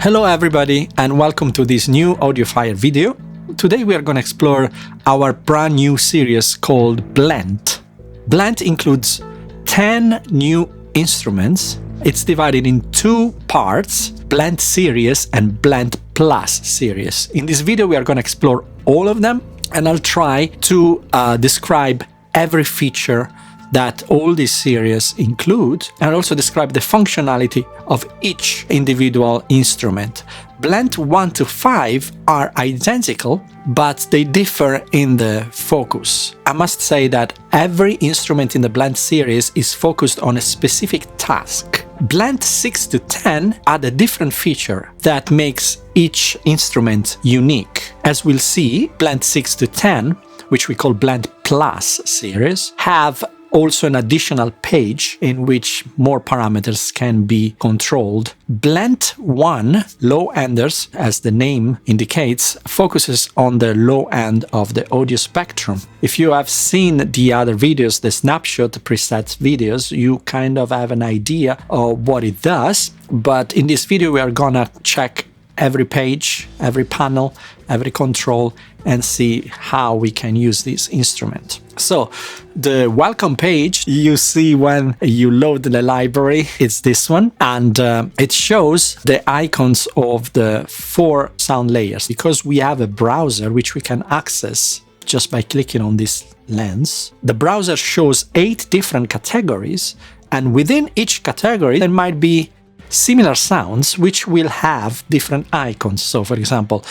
Hello everybody and welcome to this new Audiofier video. Today we are going to explore our brand new series called Blent. Blent includes 10 new instruments. It's divided in two parts, Blent series and Blent Plus series. In this video we are going to explore all of them and I'll try to describe every feature that all these series include and also describe the functionality of each individual instrument. Blent 1 to 5 are identical, but they differ in the focus. I must say that every instrument in the Blent series is focused on a specific task. Blent 6 to 10 add a different feature that makes each instrument unique. As we'll see, Blent 6 to 10, which we call Blent Plus series, have also an additional page in which more parameters can be controlled. Blent 1, low enders, as the name indicates, focuses on the low end of the audio spectrum. If you have seen the other videos, the snapshot preset videos, you kind of have an idea of what it does. But in this video, we are gonna check every page, every panel, every control, and see how we can use this instrument. So the welcome page you see when you load the library, it's this one, and it shows the icons of the 4 sound layers. Because we have a browser which we can access just by clicking on this lens, the browser shows 8 different categories, and within each category there might be similar sounds which will have different icons. So for example,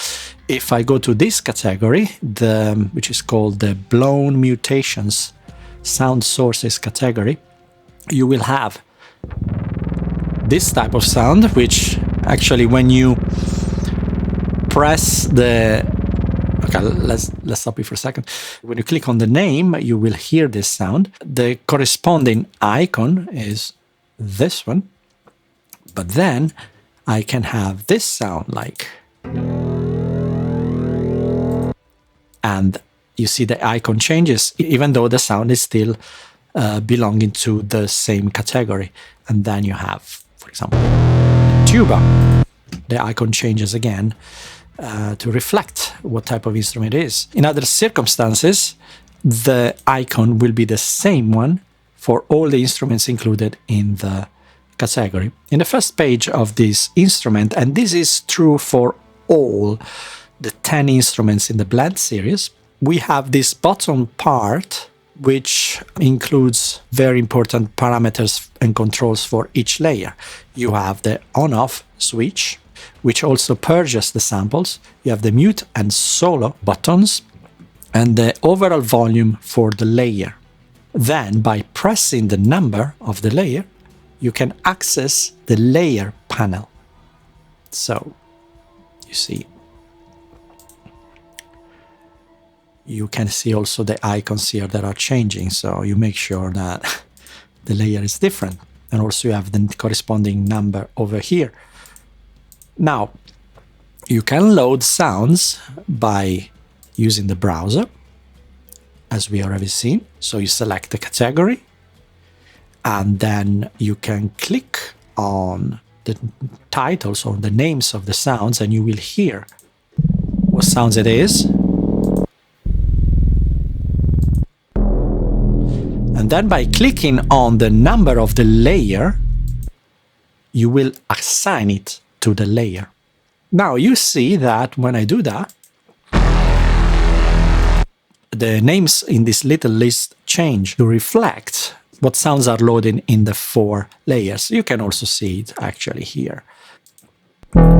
if I go to this category, which is called the blown mutations sound sources category, you will have this type of sound, which actually when you press the let's stop it for a second. When you click on the name, you will hear this sound. The corresponding icon is this one. But then I can have this sound like, and you see the icon changes even though the sound is still belonging to the same category. And then you have, for example, tuba. The icon changes again to reflect what type of instrument it is. In other circumstances, the icon will be the same one for all the instruments included in the category. In the first page of this instrument, and this is true for all the 10 instruments in the Blent series, we have this bottom part which includes very important parameters and controls for each layer. You have the on-off switch, which also purges the samples. You have the mute and solo buttons and the overall volume for the layer. Then by pressing the number of the layer, you can access the layer panel. So you see, you can see also the icons here that are changing. So you make sure that the layer is different. And also you have the corresponding number over here. Now, you can load sounds by using the browser, as we already seen. So you select the category, and then you can click on the titles or the names of the sounds and you will hear what sounds it is. And then by clicking on the number of the layer, you will assign it to the layer. Now you see that when I do that, the names in this little list change to reflect what sounds are loaded in the 4 layers. You can also see it actually here.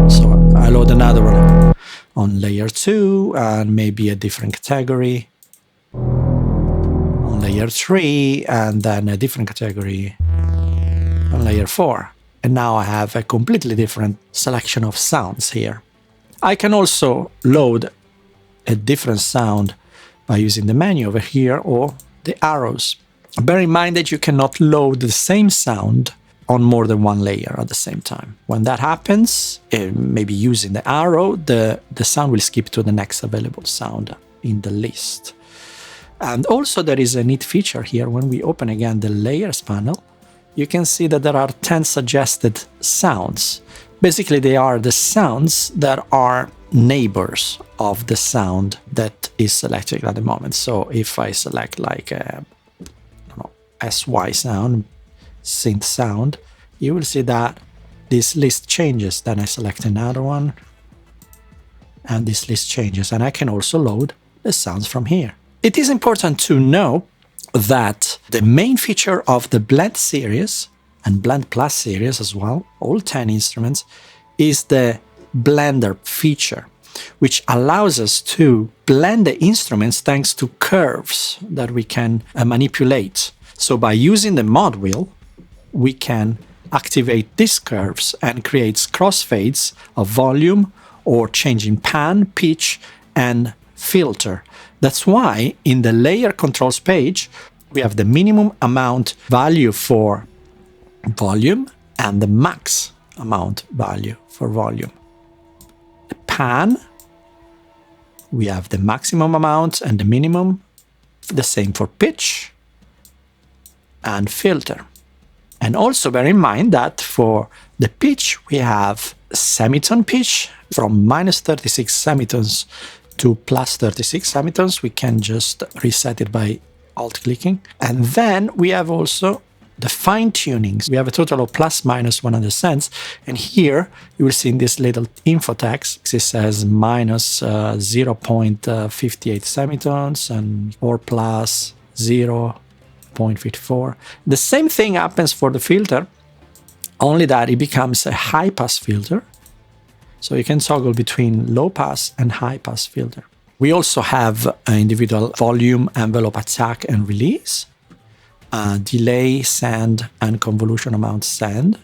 So I load another one on layer 2 and maybe a different category. On layer 3 and then a different category on layer 4. And now I have a completely different selection of sounds here. I can also load a different sound by using the menu over here or the arrows. Bear in mind that you cannot load the same sound on more than one layer at the same time. When that happens, maybe using the arrow, the sound will skip to the next available sound in the list. And also there is a neat feature here. When we open again the layers panel, you can see that there are 10 suggested sounds. Basically, they are the sounds that are neighbors of the sound that is selected at the moment. So if I select like a SY sound, synth sound, you will see that this list changes. Then I select another one, and this list changes. And I can also load the sounds from here. It is important to know that the main feature of the Blent series and Blent Plus series as well, all 10 instruments, is the blender feature, which allows us to blend the instruments thanks to curves that we can manipulate. So by using the mod wheel, we can activate these curves and create crossfades of volume or changing pan, pitch, and filter. That's why in the layer controls page, we have the minimum amount value for volume and the max amount value for volume. The pan, we have the maximum amount and the minimum, the same for pitch and filter. And also bear in mind that for the pitch, we have semitone pitch from minus 36 semitones to plus 36 semitones. We can just reset it by alt-clicking. And then we have also the fine tunings. We have a total of plus minus 100 cents. And here you will see in this little info text, it says minus 0.58 semitones and or plus 0.54. The same thing happens for the filter, only that it becomes a high pass filter. So you can toggle between low pass and high pass filter. We also have an individual volume, envelope, attack, and release, delay, send, and convolution amount send.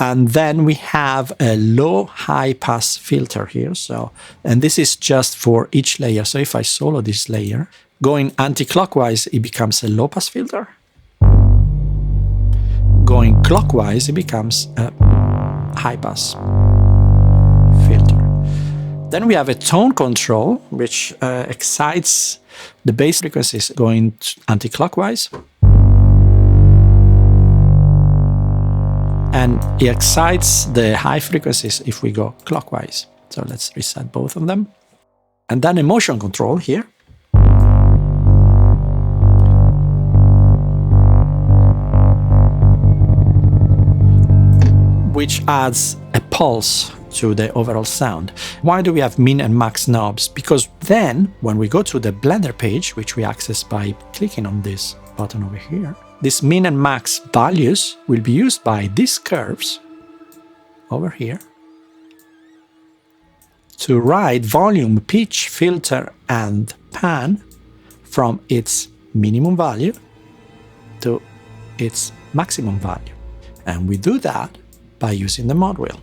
And then we have a low high pass filter here. So, and this is just for each layer. So if I solo this layer, going anti-clockwise, it becomes a low pass filter. Going clockwise, it becomes a high pass filter. Then we have a tone control, which excites the bass frequencies going anti-clockwise. And it excites the high frequencies if we go clockwise. So let's reset both of them. And then a motion control here. Which adds a pulse to the overall sound. Why do we have min and max knobs? Because then when we go to the Blender page, which we access by clicking on this button over here, this min and max values will be used by these curves over here to write volume, pitch, filter, and pan from its minimum value to its maximum value. And we do that by using the mod wheel.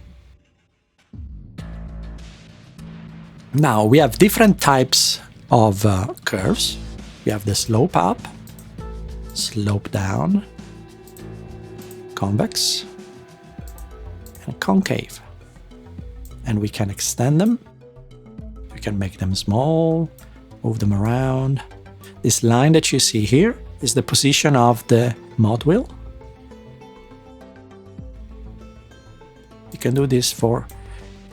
Now we have different types of curves. We have the slope up, slope down, convex, and concave. And we can extend them. We can make them small, move them around. This line that you see here is the position of the mod wheel. You can do this for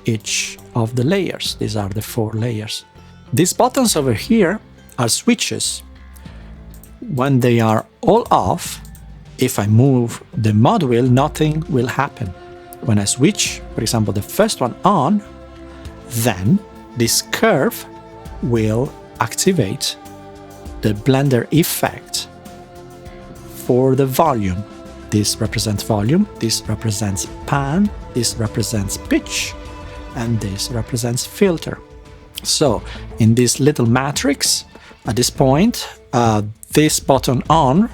each of the layers. These are the 4 layers. These buttons over here are switches. When they are all off, if I move the mod wheel, nothing will happen. When I switch, for example, the first one on, then this curve will activate the blender effect for the volume. This represents volume, this represents pan, this represents pitch, and this represents filter. So in this little matrix, at this point, this button on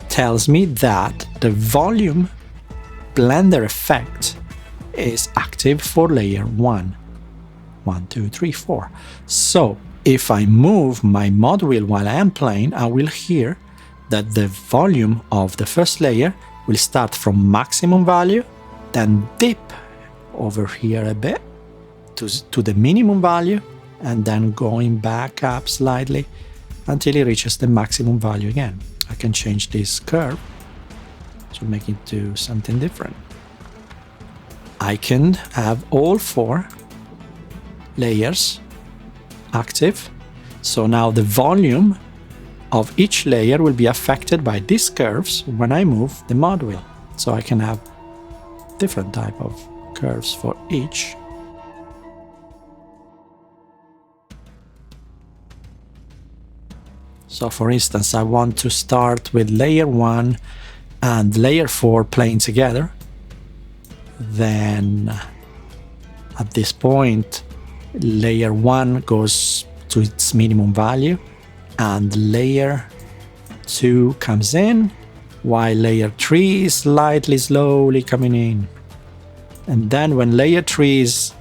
tells me that the volume blender effect is active for layer 1. 1, 2, 3, 4. So if I move my mod wheel while I am playing, I will hear that the volume of the first layer will start from maximum value, then dip over here a bit to the minimum value, and then going back up slightly until it reaches the maximum value again. I can change this curve to make it do something different. I can have all 4 layers active. So now the volume of each layer will be affected by these curves when I move the mod wheel. So I can have different type of curves for each. So for instance, I want to start with layer 1 and layer 4 playing together. Then at this point, layer 1 goes to its minimum value and layer 2 comes in, while layer 3 is slightly slowly coming in. And then when layer 3 is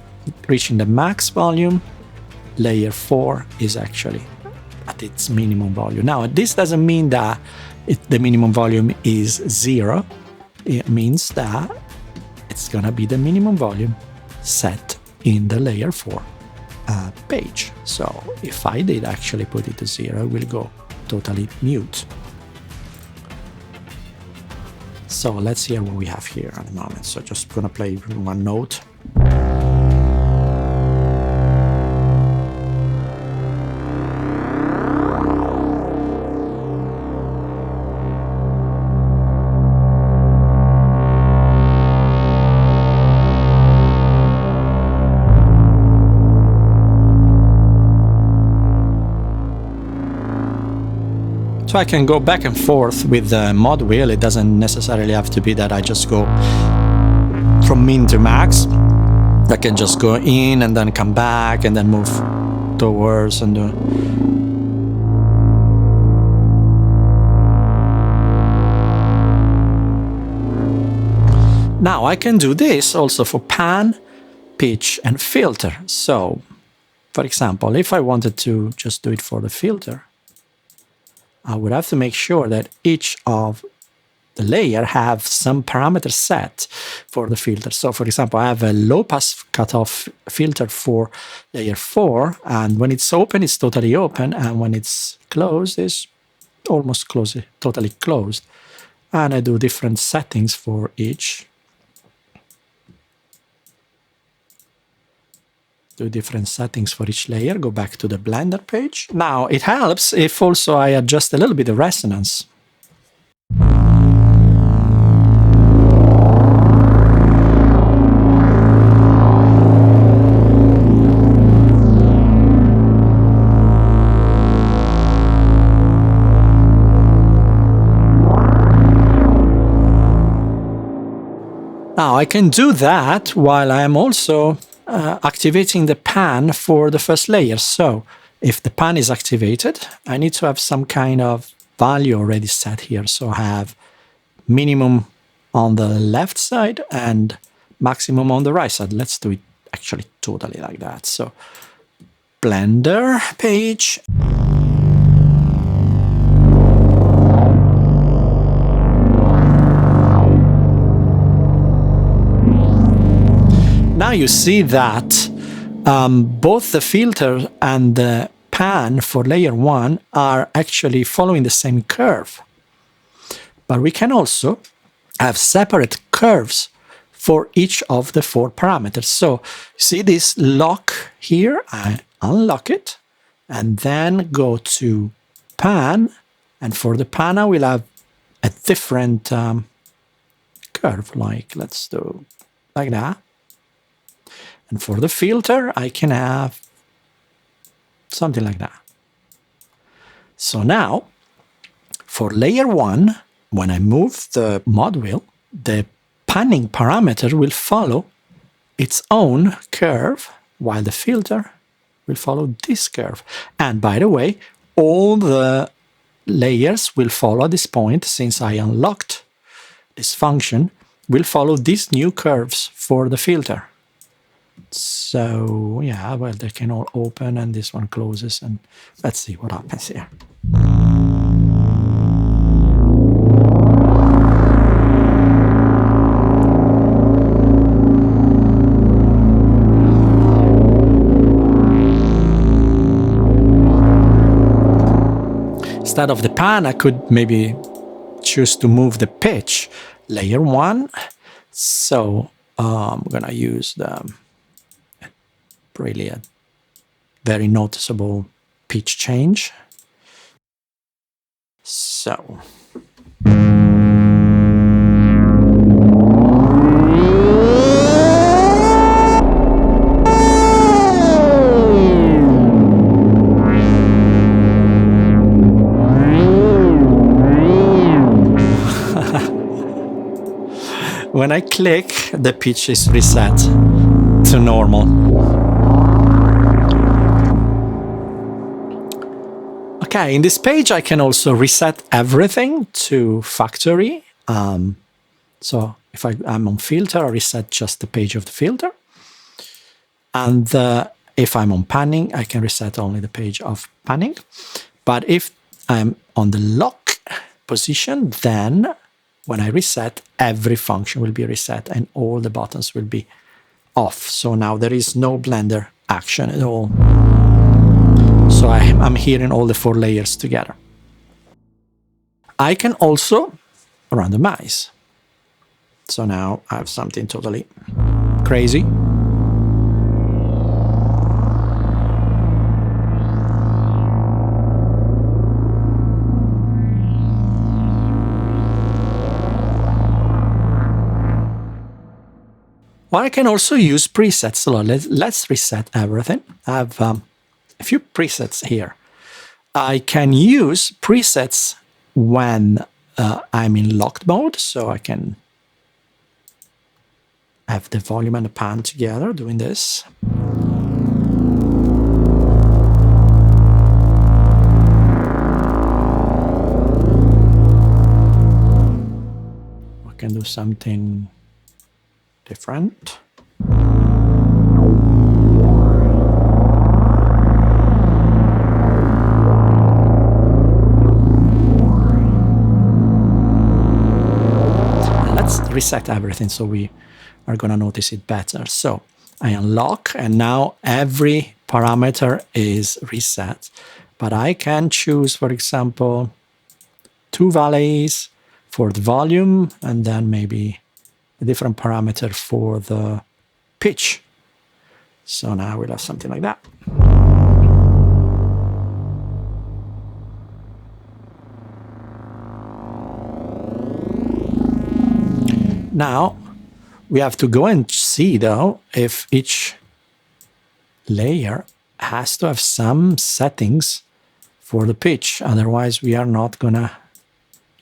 reaching the max volume, layer 4 is actually at its minimum volume. Now, this doesn't mean that the minimum volume is 0. It means that it's gonna be the minimum volume set in the layer 4 page. So if I did actually put it to 0, it will go totally mute. So let's hear what we have here at the moment. So just gonna play one note. So I can go back and forth with the mod wheel. It doesn't necessarily have to be that I just go from min to max. I can just go in and then come back and then move towards and do. Now I can do this also for pan, pitch and filter. So for example, if I wanted to just do it for the filter, I would have to make sure that each of the layer have some parameter set for the filter. So for example, I have a low pass cutoff filter for layer 4, and when it's open, it's totally open, and when it's closed, it's almost closed, totally closed. And I do different settings for each. Do different settings for each layer, go back to the Blender page. Now, it helps if also I adjust a little bit the resonance. Now, I can do that while I am also activating the pan for the first layer. So if the pan is activated, I need to have some kind of value already set here. So I have minimum on the left side and maximum on the right side. Let's do it actually totally like that. So Blender page. Now you see that both the filter and the pan for layer 1 are actually following the same curve. But we can also have separate curves for each of the 4 parameters. So see this lock here, I unlock it and then go to pan, and for the pan I will have a different curve, like let's do like that. And for the filter, I can have something like that. So now, for layer 1, when I move the mod wheel, the panning parameter will follow its own curve, while the filter will follow this curve. And by the way, all the layers will follow at this point, since I unlocked this function, will follow these new curves for the filter. So yeah, well, they can all open and this one closes, and let's see what happens here. Instead of the pan, I could maybe choose to move the pitch layer 1. So I'm gonna use the brilliant, very noticeable pitch change. So when I click, the pitch is reset to normal. Okay, in this page, I can also reset everything to factory. So if I'm on filter, I reset just the page of the filter. And if I'm on panning, I can reset only the page of panning. But if I'm on the lock position, then when I reset, every function will be reset and all the buttons will be off. So now there is no Blender action at all. So I'm hearing all the 4 layers together. I can also randomize. So now I have something totally crazy. Or I can also use presets. So let's reset everything. I have a few presets here. I can use presets when I'm in locked mode. So I can have the volume and the pan together doing this. I can do something different. Let's reset everything so we are going to notice it better. So I unlock, and now every parameter is reset. But I can choose, for example, 2 values for the volume, and then maybe a different parameter for the pitch. So now we'll have something like that. Now we have to go and see, though, if each layer has to have some settings for the pitch. Otherwise, we are not going to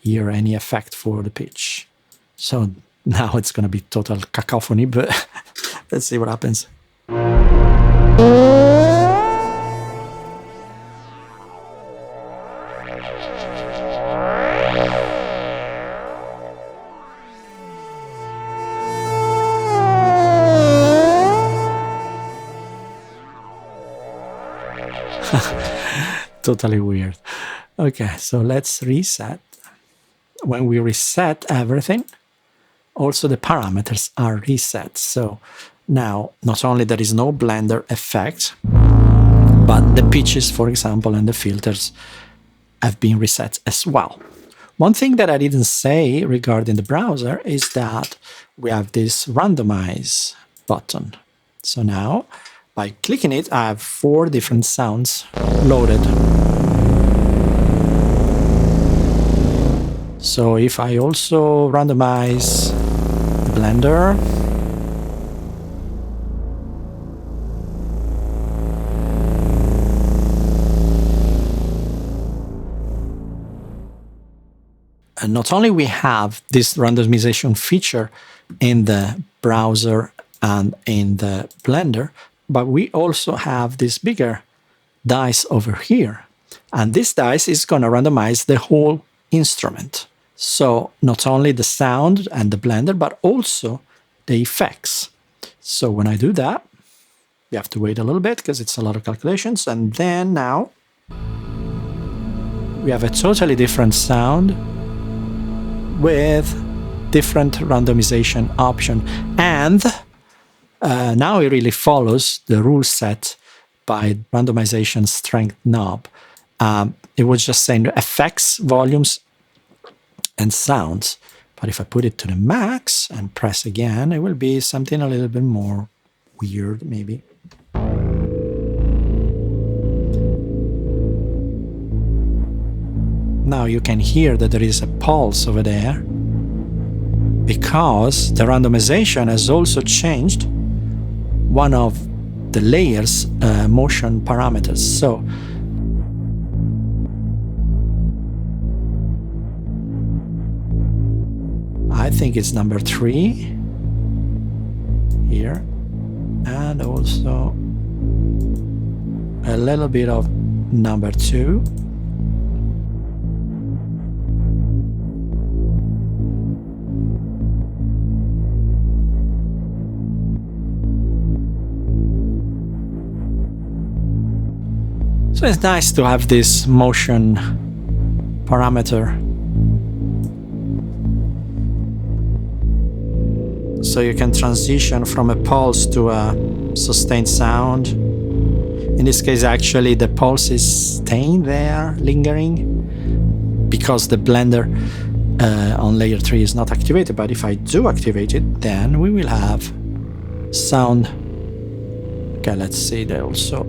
hear any effect for the pitch. So now it's going to be total cacophony, but let's see what happens. Totally weird. Okay, so let's reset. When we reset everything, also the parameters are reset. So now not only there is no Blender effect, but the pitches, for example, and the filters have been reset as well. One thing that I didn't say regarding the browser is that we have this randomize button. So now by clicking it, I have 4 different sounds loaded. So if I also randomize the Blender, and not only we have this randomization feature in the browser and in the Blender, but we also have this bigger dice over here. And this dice is going to randomize the whole instrument. So not only the sound and the Blender, but also the effects. So when I do that, you have to wait a little bit because it's a lot of calculations. And then now we have a totally different sound with different randomization option. And now it really follows the rule set by randomization strength knob. It was just saying effects, volumes, and sounds. But if I put it to the max and press again, it will be something a little bit more weird, maybe. Now you can hear that there is a pulse over there because the randomization has also changed one of the layer's motion parameters. So I think it's number 3 here, and also a little bit of number 2. So it's nice to have this motion parameter. So you can transition from a pulse to a sustained sound. In this case, actually, the pulse is staying there, lingering, because the blender on layer 3 is not activated. But if I do activate it, then we will have sound. Okay, let's see that also.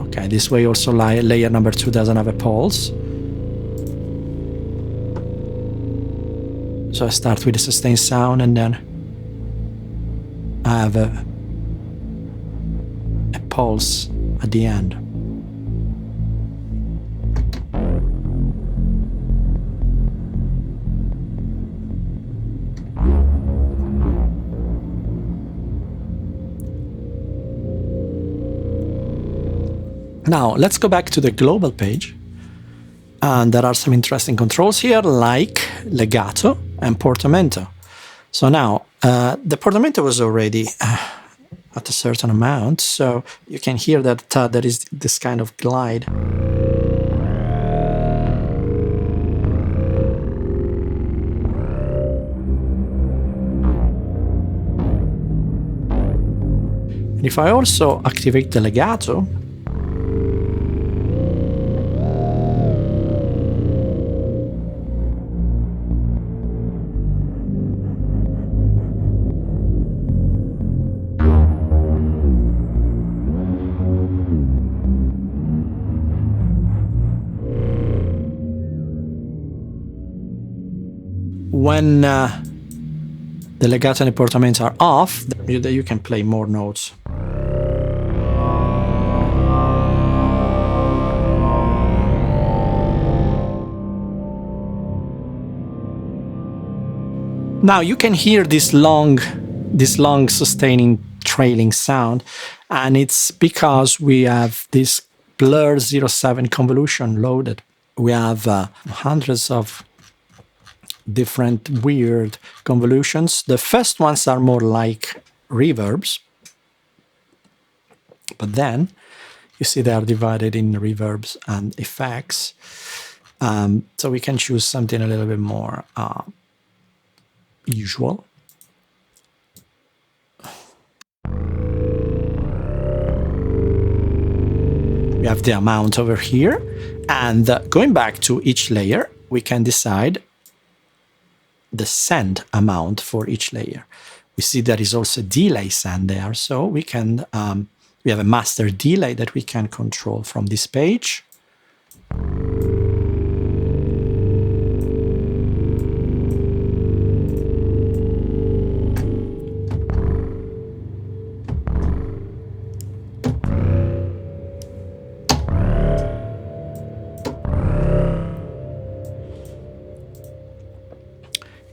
Okay, this way also layer number 2 doesn't have a pulse. So I start with a sustained sound, and then I have a pulse at the end. Now, let's go back to the global page. And there are some interesting controls here, like legato and portamento. So now, the portamento was already at a certain amount, so you can hear that there is this kind of glide. And if I also activate the legato, when the legato and the portamento are off, you can play more notes. Now you can hear this long sustaining trailing sound, and it's because we have this Blur 07 convolution loaded. We have hundreds of different weird convolutions. The first ones are more like reverbs, but then you see they are divided in reverbs and effects. So we can choose something a little bit more usual. We have the amount over here, and going back to each layer, we can decide the send amount for each layer. We see there is also delay send there, so we can we have a master delay that we can control from this page.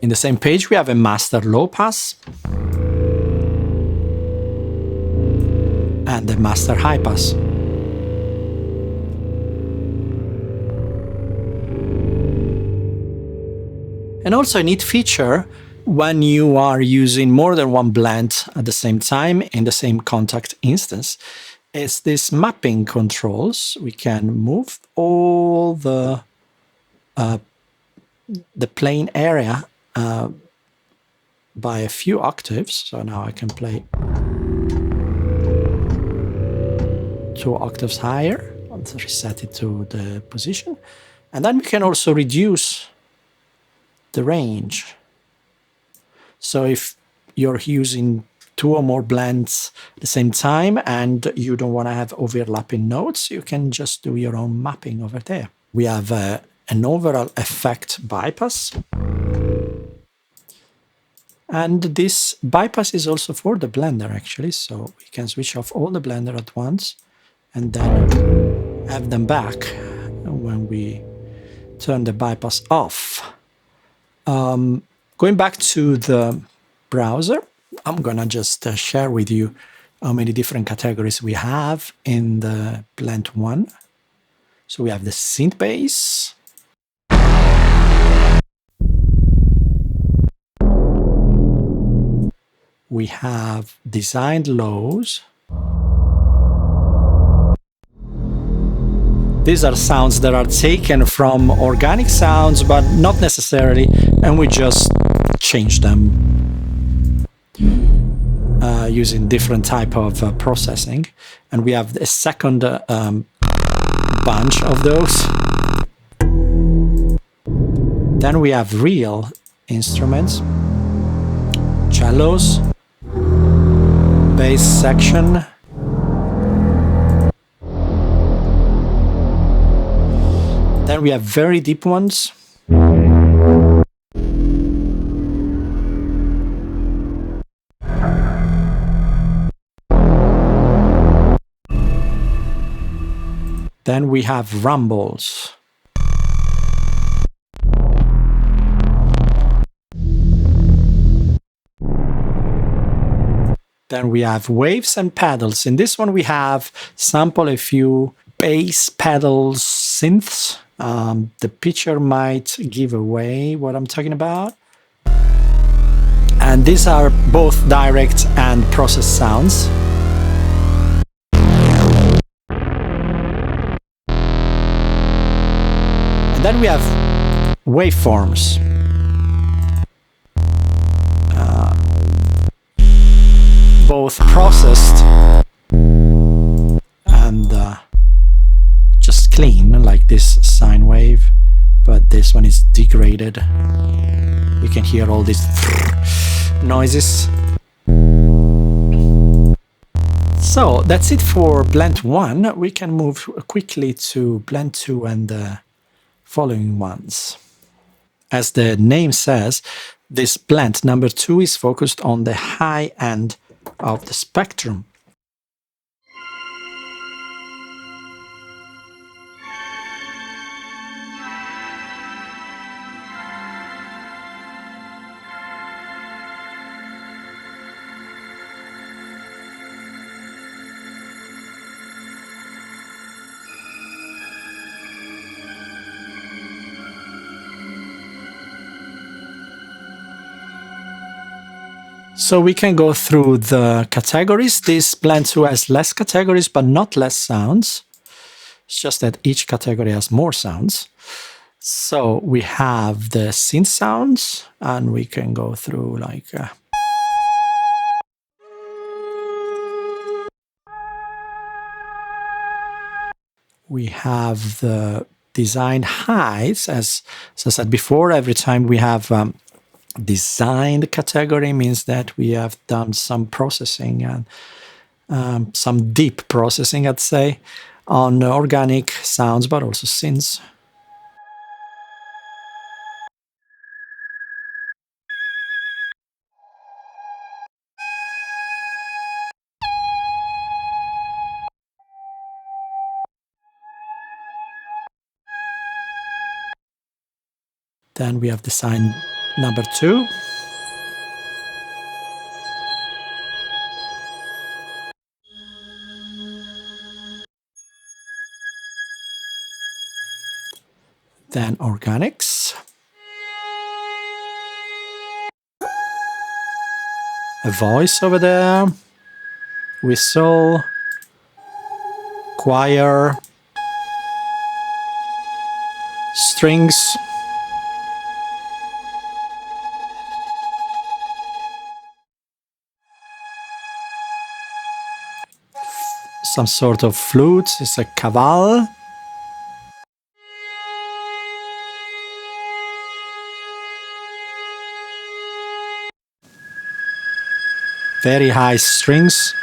In the same page, we have a master low pass and a master high pass. And also a neat feature when you are using more than one blend at the same time in the same contact instance is this mapping controls. We can move all the plane area by a few octaves. So now I can play 2 octaves higher and reset it to the position. And then we can also reduce the range. So if you're using 2 or more blends at the same time and you don't want to have overlapping notes, you can just do your own mapping over there. We have an overall effect bypass. And this bypass is also for the blender actually, so we can switch off all the blender at once and then have them back when we turn the bypass off. Going back to the browser, I'm gonna just share with you how many different categories we have in the Blent 1. So we have the synth bass, we have designed lows. These are sounds that are taken from organic sounds, but not necessarily, and we just change them using different type of processing. And we have a second bunch of those. Then we have real instruments, cellos, bass section, then we have very deep ones. Then we have rumbles. Then we have waves and pedals. In this one we have sample a few bass pedals synths. The picture might give away what I'm talking about. And these are both direct and process sounds. And then we have waveforms. Both processed and just clean, like this sine wave, but this one is degraded. You can hear all these noises. So that's it for Blent 1. We can move quickly to Blent 2 and the following ones. As the name says, this Blent number 2 is focused on the high end of the spectrum. So we can go through the categories. This Blent 2 has less categories, but not less sounds. It's just that each category has more sounds. So we have the synth sounds, and we can go through like... we have the designed highs, as I said before, every time we have designed category means that we have done some processing and some deep processing, I'd say, on organic sounds, but also synths. Then we have design number 2. Then organics. A voice over there. Whistle. Choir. Strings. some sort of flute. It's a caval. Very high strings.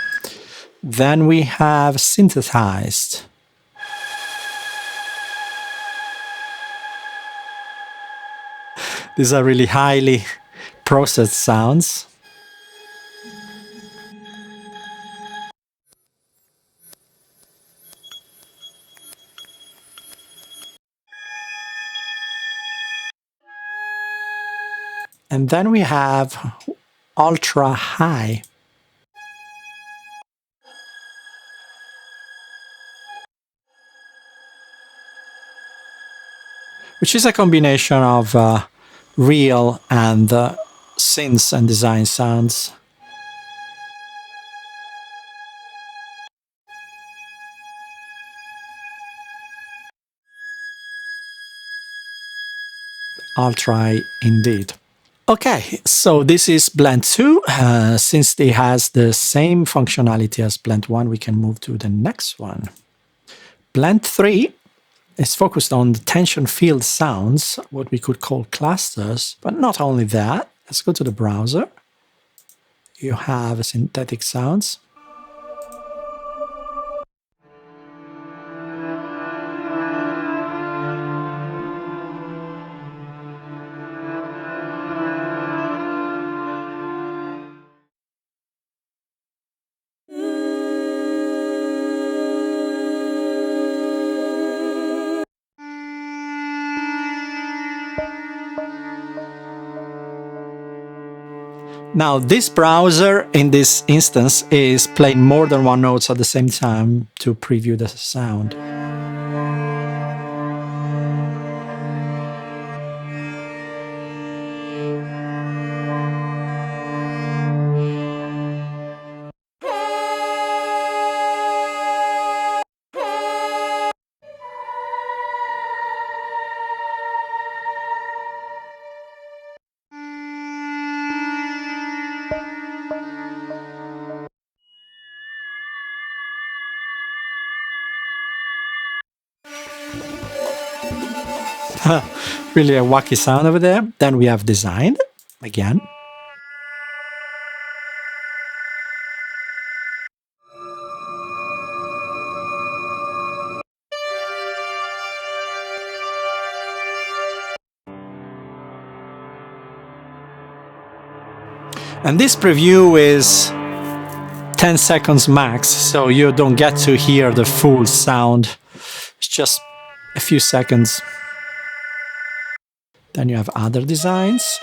Then we have synthesized. These are really highly processed sounds. And then we have ultra high. Which is a combination of real and synths and design sounds. I'll try indeed. Okay, so this is Blend 2. Since it has the same functionality as Blend 1, we can move to the next one. Blend 3 is focused on the tension field sounds, what we could call clusters. But not only that, let's go to the browser. You have synthetic sounds. Now, this browser in this instance is playing more than one note at the same time to preview the sound. Really a wacky sound over there. Then we have designed again. And this preview is 10 seconds max, so you don't get to hear the full sound. It's just a few seconds. Then you have other designs.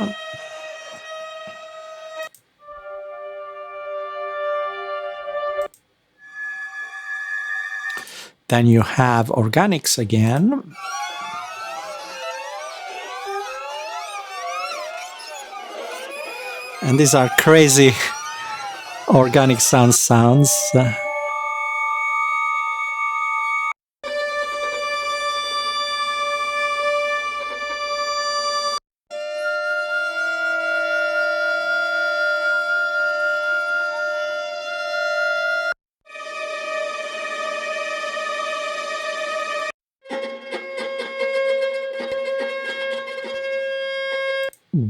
Then you have organics again. And these are crazy organic sounds.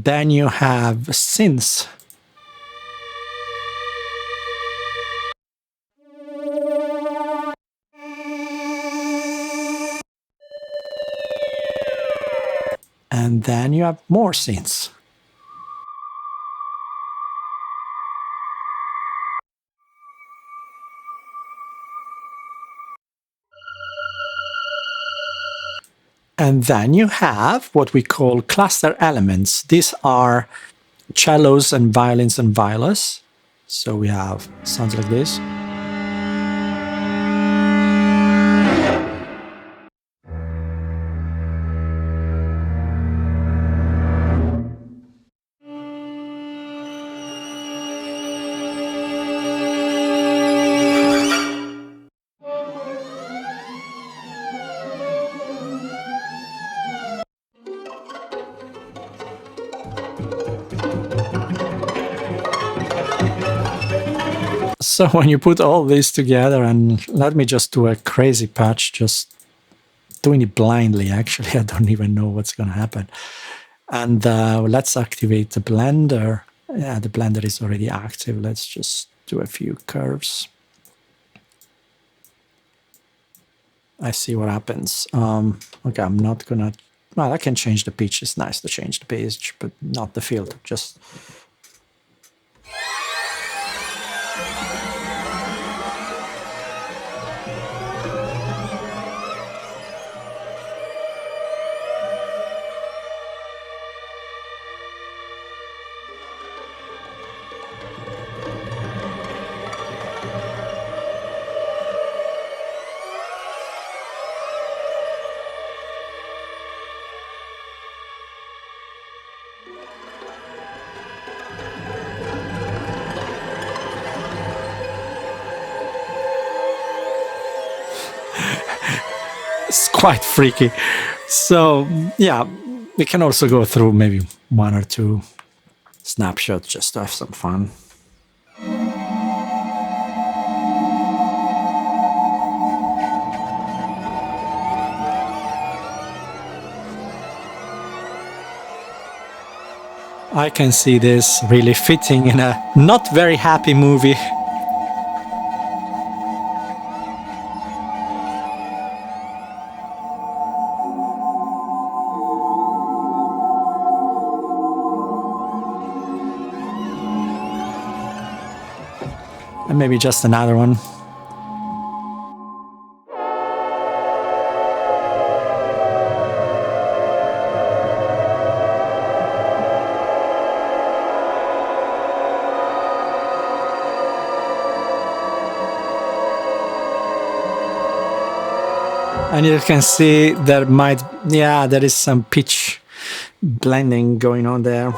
Then you have synths. And then you have more synths. And then you have what we call cluster elements. These are cellos and violins and violas. So we have sounds like this. So when you put all this together, and let me just do a crazy patch, just doing it blindly, actually, I don't even know what's going to happen. And let's activate the blender. Yeah, the blender is already active. Let's just do a few curves. I see what happens. Okay, I'm not gonna, well, I can change the pitch. It's nice to change the pitch, but not the filter, just. It's quite freaky. So yeah, we can also go through maybe 1 or 2 snapshots just to have some fun. I can see this really fitting in a not very happy movie. And maybe just another one. And you can see there might, yeah, there is some pitch blending going on there.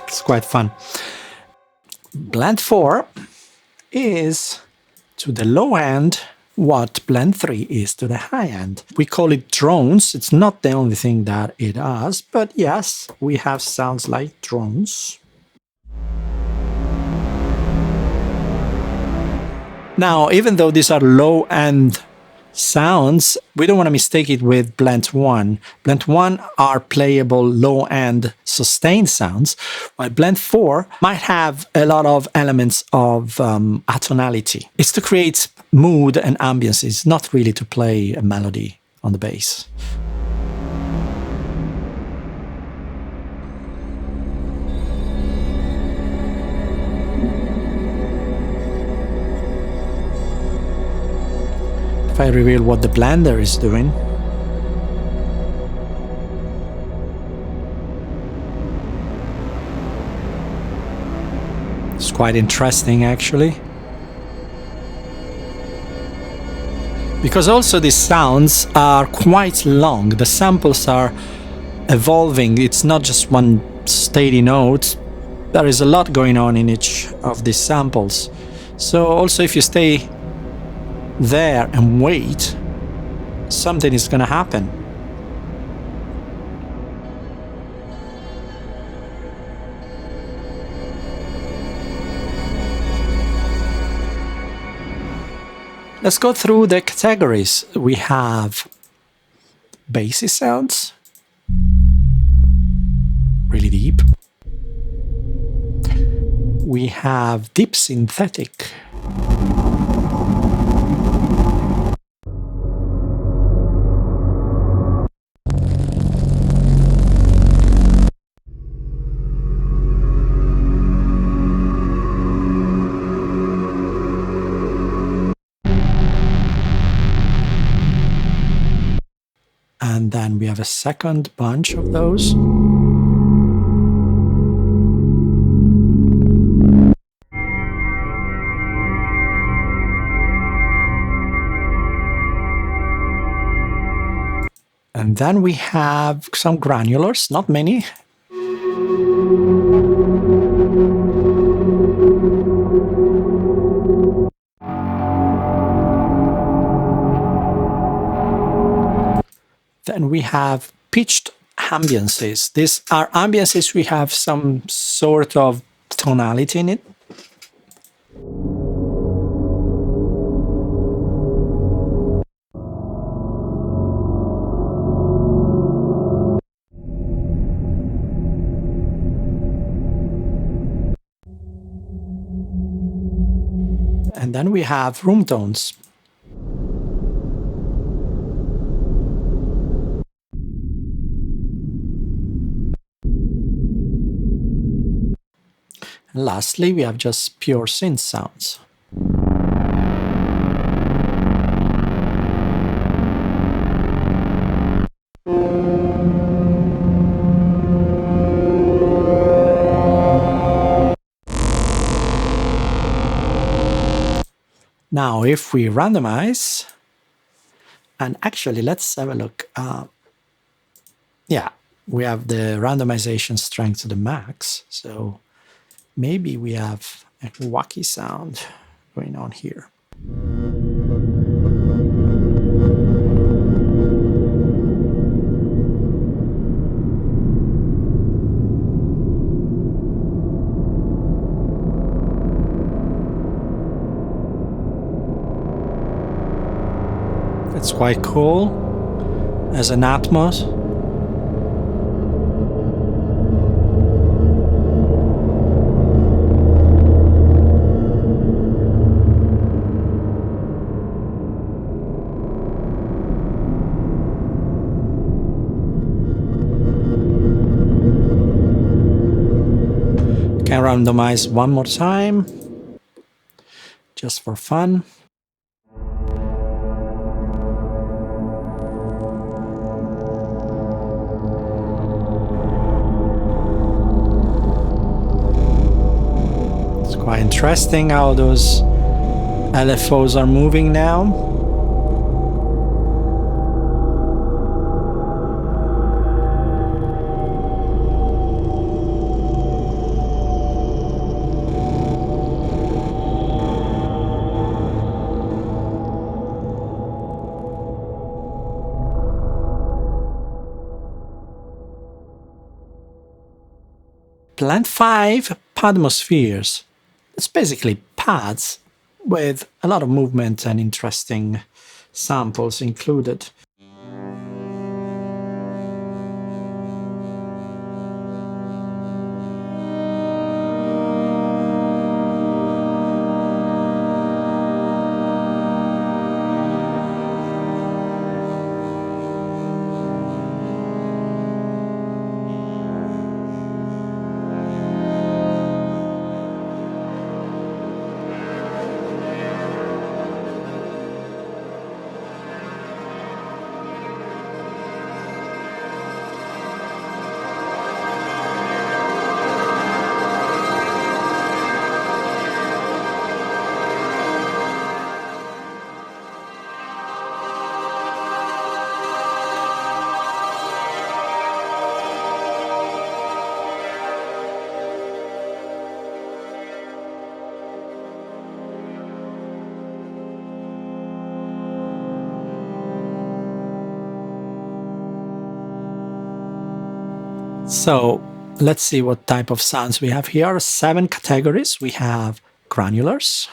It's quite fun. Blend 4 is to the low end what Blend 3 is to the high end. We call it drones. It's not the only thing that it does, but yes, we have sounds like drones. Now, even though these are low-end sounds, we don't want to mistake it with Blent 1. Blent 1 are playable low-end sustained sounds, while Blent 4 might have a lot of elements of atonality. It's to create mood and ambience. It's not really to play a melody on the bass. If I reveal what the blender is doing, it's quite interesting actually. Because also these sounds are quite long, the samples are evolving, it's not just one steady note, there is a lot going on in each of these samples. So also if you stay there and wait, something is going to happen. Let's go through the categories. We have bassy sounds, really deep. We have deep synthetic. And then we have a second bunch of those. And then we have some granulars, not many. we have pitched ambiances. These are ambiances we have some sort of tonality in it. And then we have room tones. And lastly, we have just pure synth sounds. Now, if we randomize, and actually, let's have a look. Yeah, we have the randomization strength to the max. So maybe we have a wacky sound going on here. It's quite cool as an Atmos. Can randomize one more time, just for fun. It's quite interesting how those LFOs are moving now. Blent 5 Padmospheres. It's basically pads with a lot of movement and interesting samples included. So let's see what type of sounds we have here. 7 categories. We have granulars.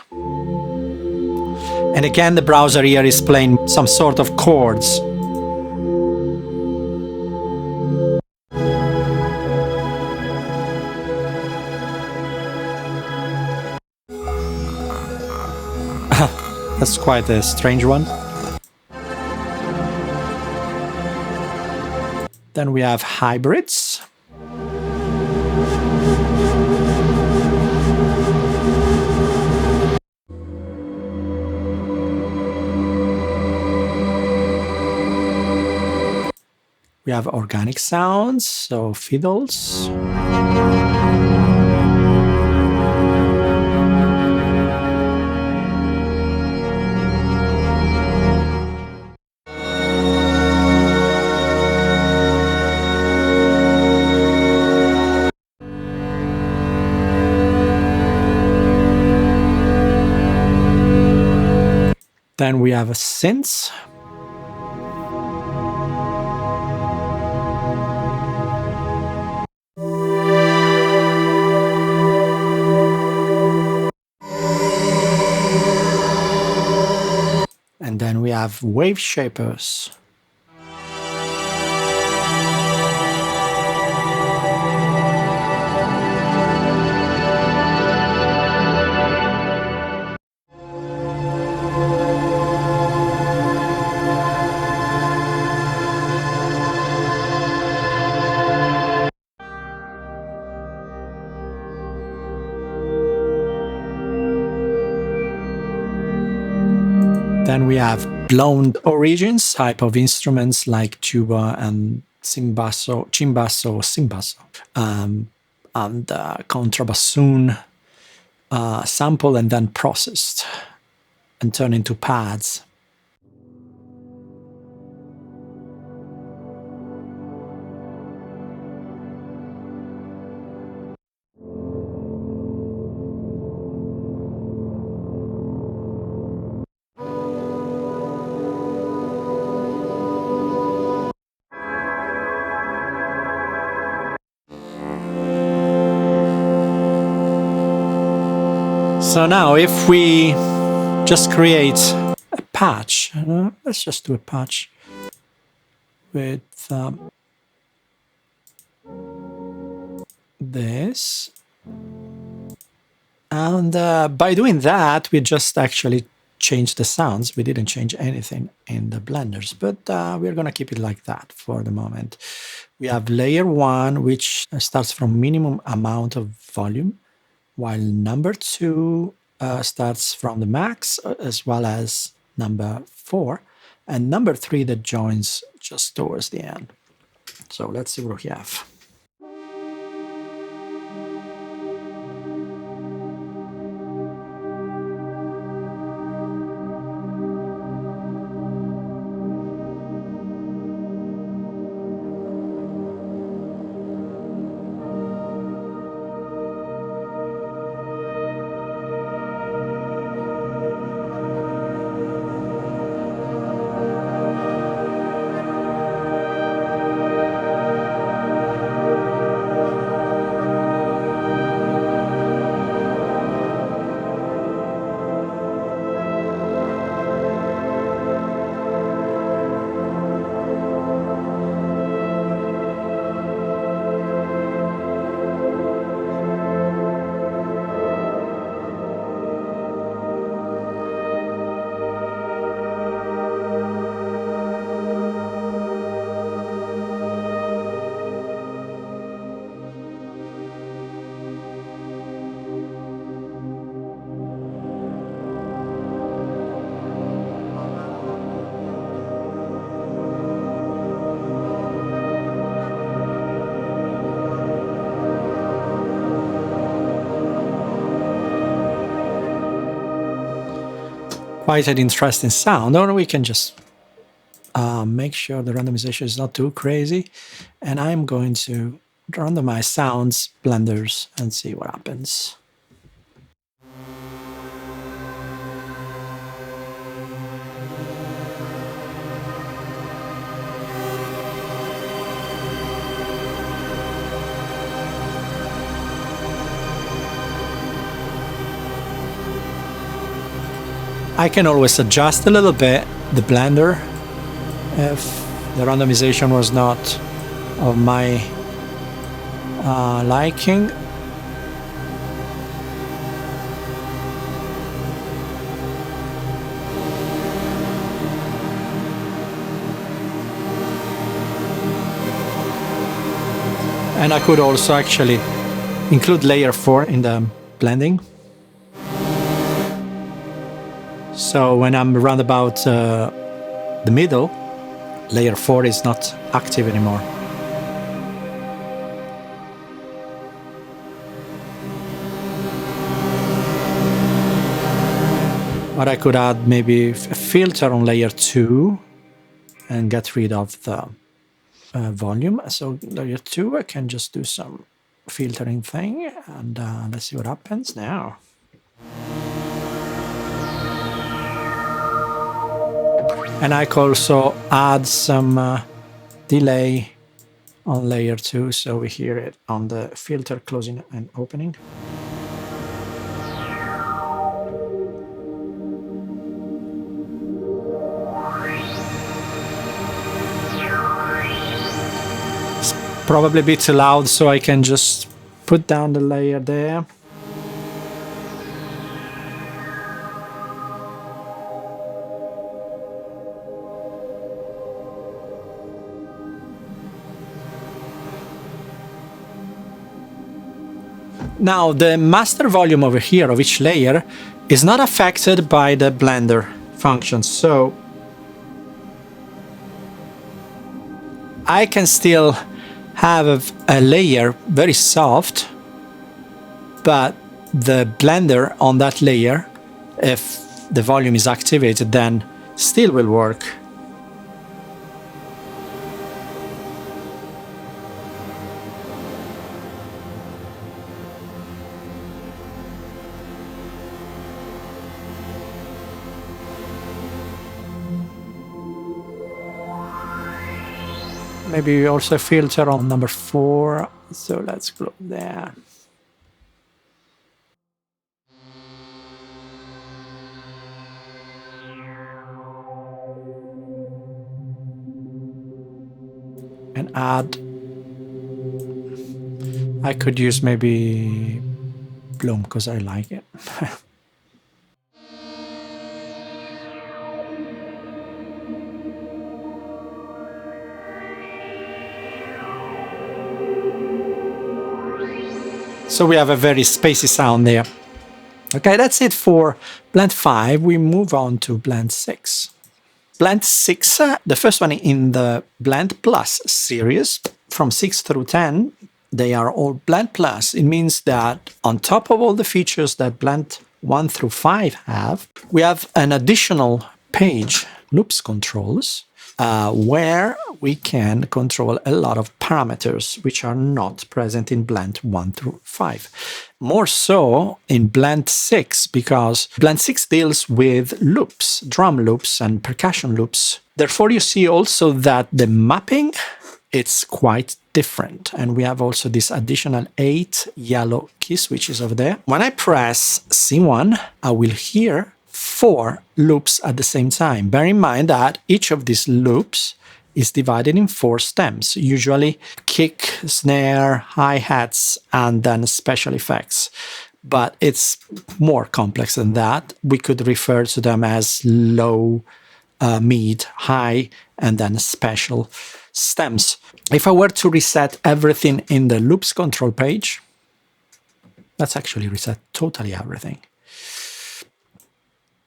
And again, the browser here is playing some sort of chords. That's quite a strange one. Then we have hybrids. We have organic sounds, so fiddles. Then we have a synths. have wave shapers. Then we have blown origins, type of instruments like tuba and cimbasso, and contrabassoon, sampled and then processed and turned into pads. So now if we just create a patch, let's just do a patch with this. And by doing that, we just actually changed the sounds. We didn't change anything in the blenders, but we're going to keep it like that for the moment. We have layer 1, which starts from minimum amount of volume, while number 2 starts from the max, as well as number 4, and number 3 that joins just towards the end. So let's see what we have. Quite an interesting sound, or we can just make sure the randomization is not too crazy. And I'm going to randomize sounds, blenders, and see what happens. I can always adjust a little bit the blender if the randomization was not of my liking. And I could also actually include layer 4 in the blending. So when I'm around about the middle, layer 4 is not active anymore. But I could add maybe a filter on layer 2 and get rid of the volume. So layer 2, I can just do some filtering thing, and let's see what happens now. And I can also add some delay on layer 2, so we hear it on the filter closing and opening. probably a bit too loud, so I can just put down the layer there. Now, the master volume over here of each layer is not affected by the blender function, so I can still have a layer very soft, but the blender on that layer, if the volume is activated, then still will work. Maybe also a filter on number 4, so let's go there. And add, I could use maybe Bloom because I like it. So we have a very spacey sound there. Okay, that's it for Blend 5. We move on to Blend 6. Blend 6, the first one in the Blend Plus series, from 6 through 10, they are all Blend Plus. It means that on top of all the features that Blend 1 through 5 have, we have an additional page, Loops Controls, where we can control a lot of parameters which are not present in Blend 1 through 5. More so in Blend 6, because Blend 6 deals with loops, drum loops and percussion loops. Therefore, you see also that the mapping, it's quite different. And we have also this additional 8 yellow key switches over there. When I press C1, I will hear 4 loops at the same time. Bear in mind that each of these loops is divided in 4 stems, usually kick, snare, hi-hats, and then special effects. But it's more complex than that. We could refer to them as low, mid, high, and then special stems. If I were to reset everything in the loops control page, let's actually reset totally everything.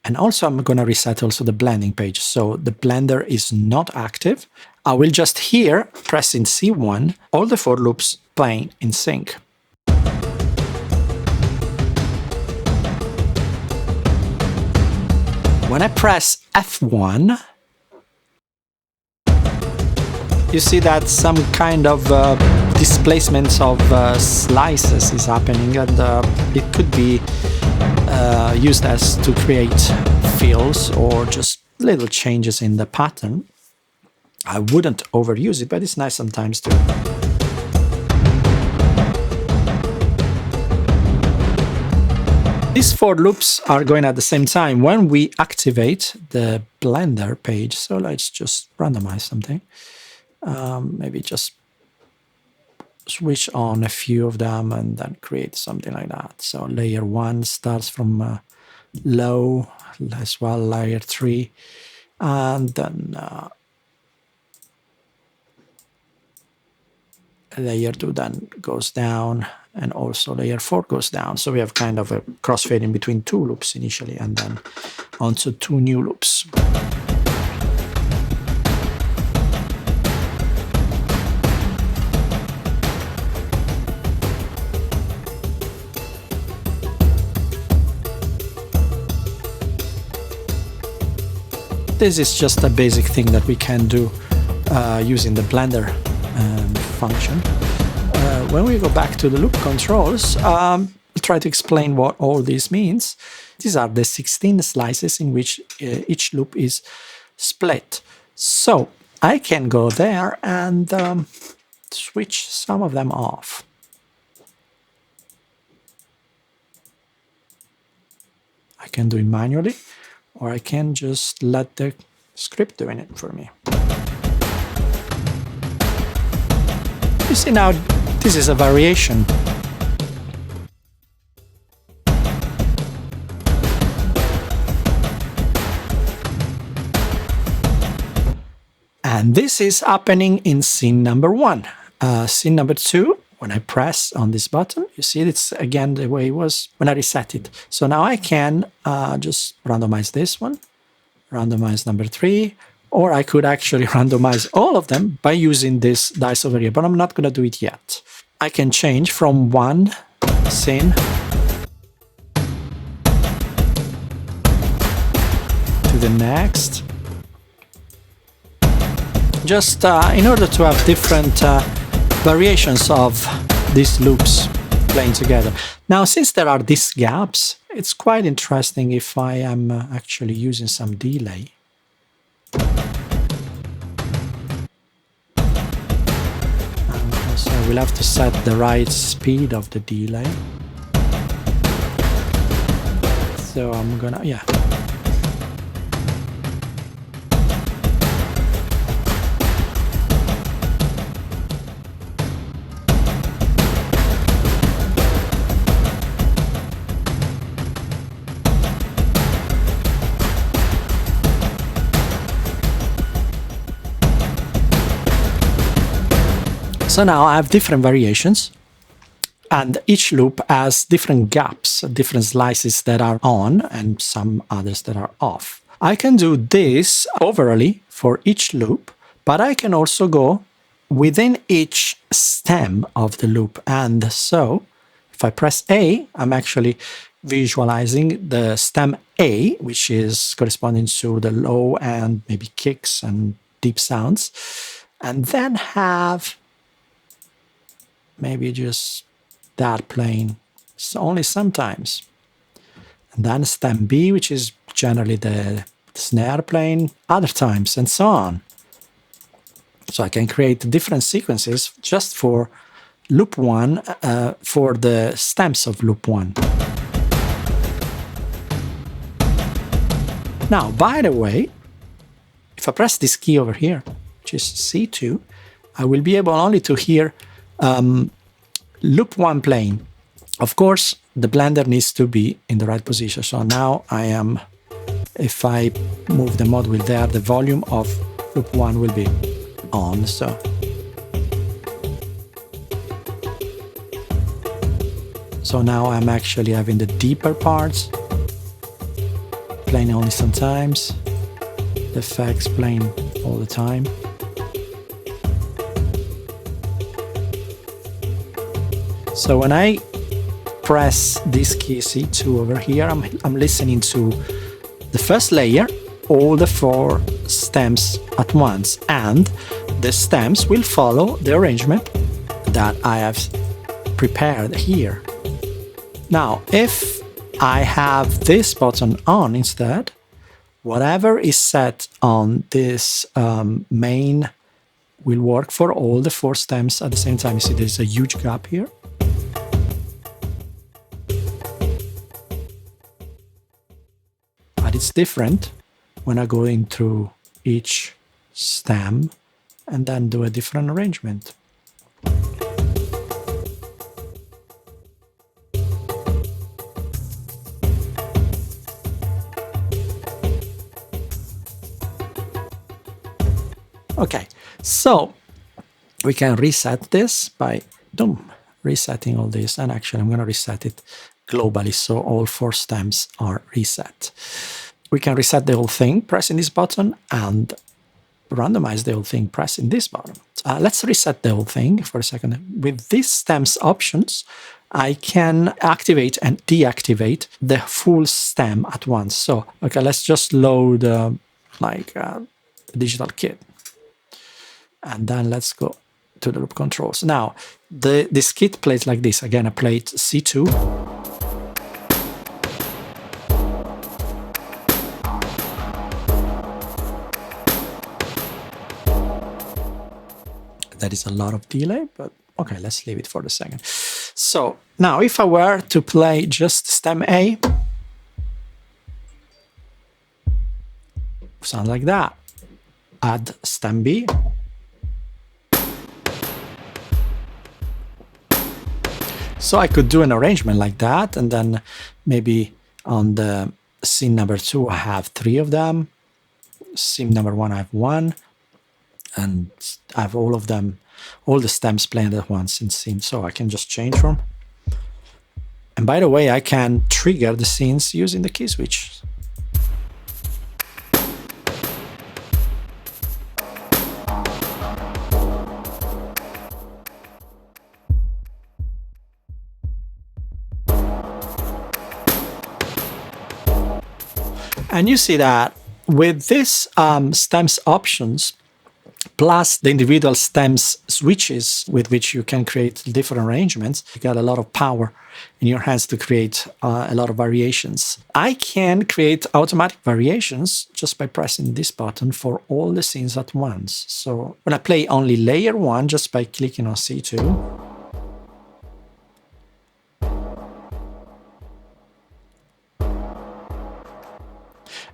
And also I'm going to reset also the blending page. So the blender is not active. I will just hear, pressing C1, all the 4 loops playing in sync. When I press F1, you see that some kind of displacement of slices is happening, and it could be used as to create fills or just little changes in the pattern. I wouldn't overuse it, but it's nice sometimes too. These 4 loops are going at the same time when we activate the blender page. So let's just randomize something. Maybe just switch on a few of them and then create something like that. So layer 1 starts from low as well, layer 3, and then layer 2 then goes down, and also layer 4 goes down. So we have kind of a crossfading between 2 loops initially and then onto 2 new loops. This is just a basic thing that we can do using the blender function. When we go back to the loop controls, I'll try to explain what all this means. These are the 16 slices in which each loop is split. So I can go there and switch some of them off. I can do it manually, or I can just let the script doing it for me. You see now, this is a variation. And this is happening in scene number 1. Scene number 2, when I press on this button, you see it's again the way it was when I reset it. So now I can just randomize this one, randomize number 3, or I could actually randomize all of them by using this dice over here, but I'm not going to do it yet. I can change from one scene to the next, just in order to have different variations of these loops playing together. Now, since there are these gaps, it's quite interesting if I am actually using some delay. So we'll have to set the right speed of the delay. So I'm gonna, yeah. So now I have different variations, and each loop has different gaps, different slices that are on and some others that are off. I can do this overally for each loop, but I can also go within each stem of the loop. And so if I press A, I'm actually visualizing the stem A, which is corresponding to the low and maybe kicks and deep sounds, and then have maybe just that playing only sometimes. And then stem B, which is generally the snare playing other times, and so on. So I can create different sequences just for loop 1, for the stems of loop 1. Now, by the way, if I press this key over here, which is C2, I will be able only to hear loop 1 playing. Of course, the blender needs to be in the right position. So now I am, if I move the mod wheel there, the volume of loop 1 will be on. So now I'm actually having the deeper parts playing only sometimes, the effects playing all the time. So when I press this key C2 over here, I'm listening to the first layer, all the 4 stems at once, and the stems will follow the arrangement that I have prepared here. Now, if I have this button on instead, whatever is set on this main will work for all the 4 stems at the same time. You see there's a huge gap here. But it's different when I go in through each stem and then do a different arrangement. Okay, so we can reset this by resetting all this, and actually I'm going to reset it globally, so all 4 stems are reset. We can reset the whole thing pressing this button, and randomize the whole thing pressing this button. Let's reset the whole thing for a second. With these stems options, I can activate and deactivate the full stem at once. So, okay, let's just load the digital kit. And then let's go to the loop controls. Now, this kit plays like this. Again, I played C2. That is a lot of delay, but okay, let's leave it for a second. So now if I were to play just stem A, sound like that. Add stem B. So I could do an arrangement like that, and then maybe on the scene number 2 I have 3 of them, scene number 1 I have 1, and I have all of them, all the stems playing at once in scene, so I can just change them. And by the way, I can trigger the scenes using the key switch. And you see that with this stems options, plus the individual stems switches with which you can create different arrangements, you got a lot of power in your hands to create a lot of variations. I can create automatic variations just by pressing this button for all the scenes at once. So when I play only layer 1, just by clicking on C2,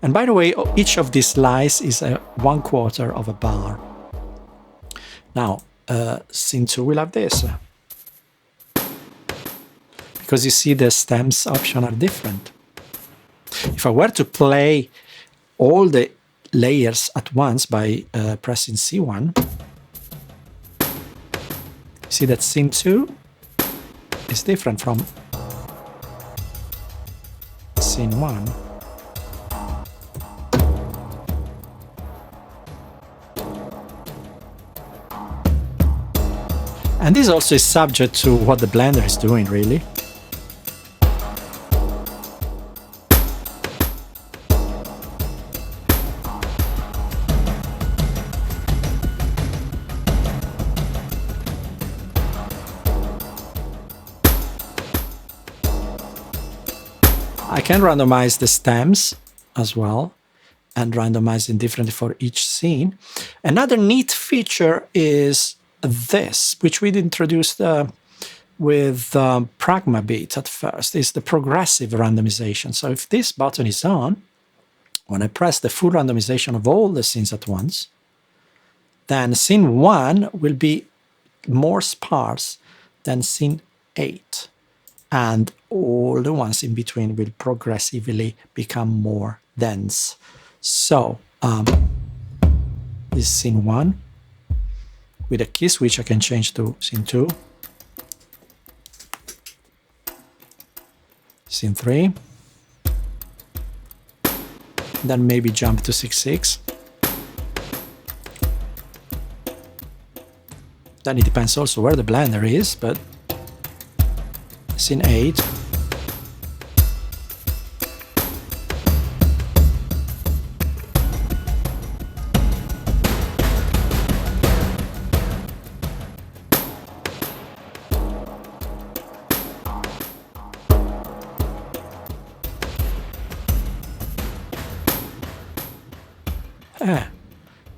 and by the way, each of these slices is a 1/4 of a bar. Now, scene 2 will have this. Because you see the stems option are different. If I were to play all the layers at once by pressing C1, see that scene 2 is different from scene 1. And this also is subject to what the Blender is doing, really. I can randomize the stems as well, and randomize them differently for each scene. Another neat feature is this, which we'd introduced with Pragmabeat at first, is the progressive randomization. So if this button is on, when I press the full randomization of all the scenes at once, then scene 1 will be more sparse than scene 8. And all the ones in between will progressively become more dense. So this is scene 1. With a key switch, I can change to scene 2, scene 3, then maybe jump to 6/6. Then it depends also where the Blender is, but scene 8.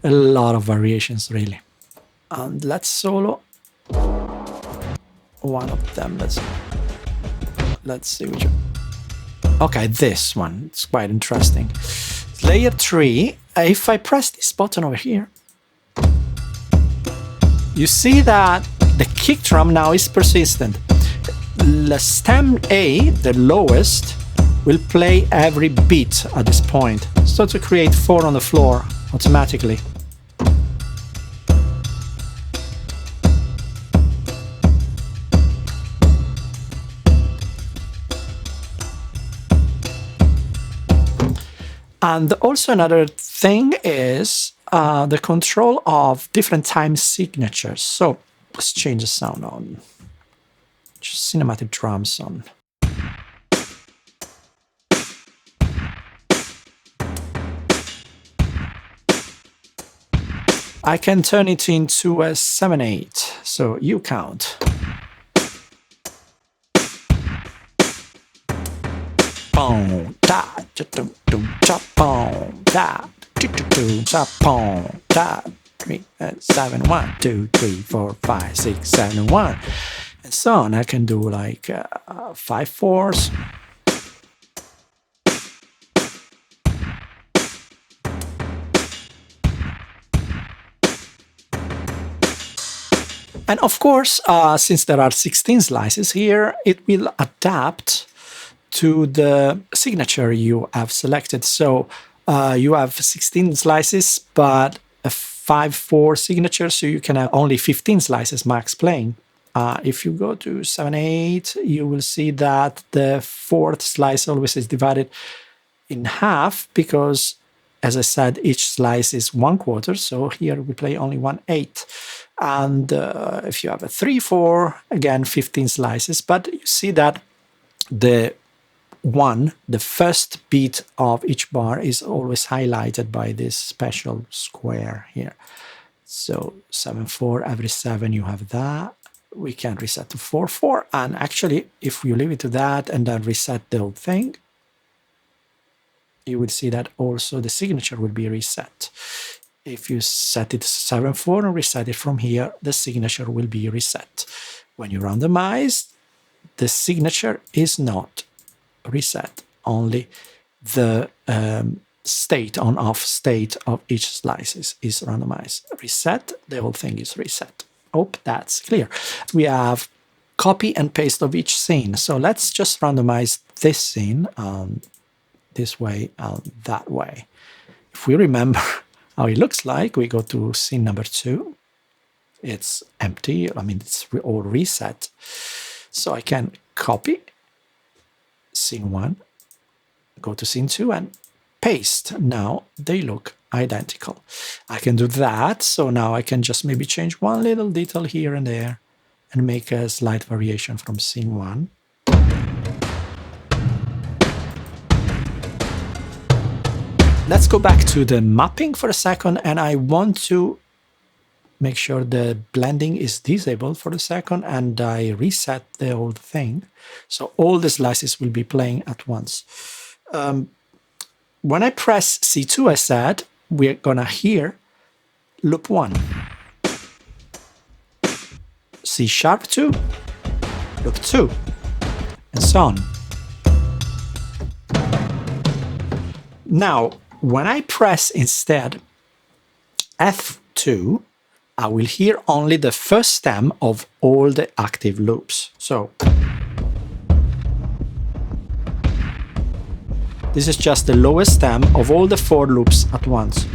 A lot of variations, really. And let's solo one of them. Let's see which one. Okay, this one. It's quite interesting. Layer 3. If I press this button over here, you see that the kick drum now is persistent. The stem A, the lowest, will play every beat at this point. So to create 4 on the floor automatically. And also another thing is the control of different time signatures. So let's change the sound on. Just cinematic drums on. I can turn it into a 7/8. So you count. Boom, da, da, dum, chop, boom, da, chop, boom, da, 3, 7, 1, 2, 3, 4, 5, 6, 7, 1, and so on. I can do like 5/4s. And of course, since there are 16 slices here, it will adapt to the signature you have selected. So you have 16 slices, but a 5/4 signature, so you can have only 15 slices max playing. If you go to 7/8, you will see that the fourth slice always is divided in half because, as I said, each slice is 1/4. So here we play only 1/8. And if you have a 3/4, again 15 slices. But you see that the first beat of each bar is always highlighted by this special square here. So 7/4, every 7 you have that. We can reset to 4/4, and actually if you leave it to that and then reset the whole thing, you will see that also the signature will be reset. If you set it to 7/4 and reset it from here, the signature will be reset. When you randomize, the signature is not reset, only the state on-off state of each slice is randomized. Reset, the whole thing is reset. Hope that's clear. We have copy and paste of each scene. So let's just randomize this scene this way and that way. If we remember how it looks like, we go to scene number 2. It's empty, I mean, it's all reset. So I can copy scene 1, go to scene 2 and paste. Now they look identical. I can do that, so now I can just maybe change one little detail here and there and make a slight variation from scene 1. Let's go back to the mapping for a second, and I want to make sure the blending is disabled for a second, and I reset the whole thing. So all the slices will be playing at once. When I press C2, I said, we're gonna hear loop 1. C#2, loop 2, and so on. Now, when I press instead F2, I will hear only the first stem of all the active loops. So this is just the lowest stem of all the 4 loops at once.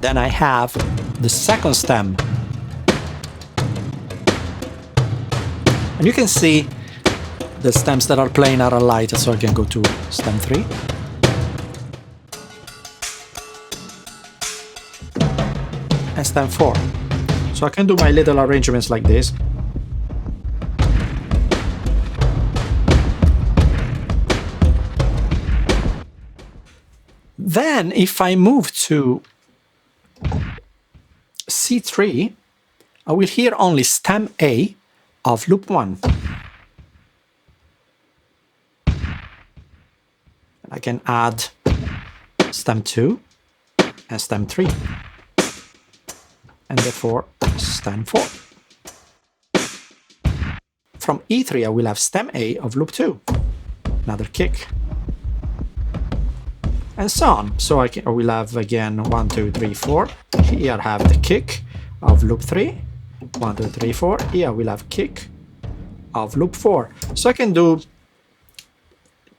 Then I have the second stem. And you can see the stems that are playing are highlighted, so I can go to stem 3. And stem 4. So I can do my little arrangements like this. Then if I move to C3, I will hear only stem A of loop 1. I can add stem 2 and stem 3. And therefore stem 4. From E3 I will have stem A of loop 2, another kick, and so on. So I will have again 1, 2, 3, 4. Here I have the kick of loop 3, 1, 2, 3, 4. Here I will have kick of loop 4. So I can do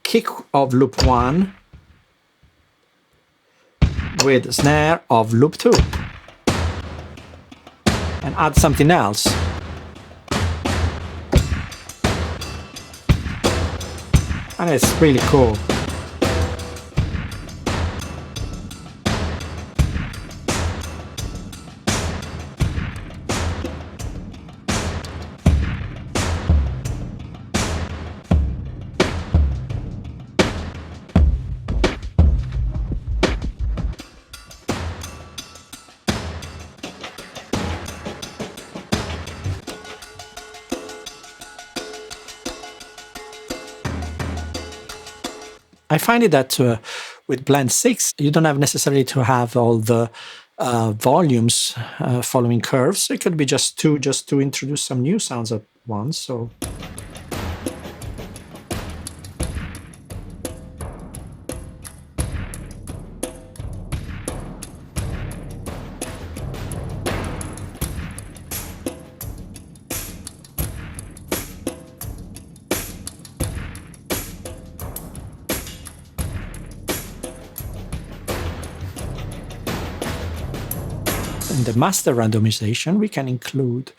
kick of loop 1 with snare of loop 2. And add something else. And it's really cool. I find it that with Blend 6, you don't have necessarily to have all the volumes following curves. It could be just two, just to introduce some new sounds at once. So in the master randomization, we can include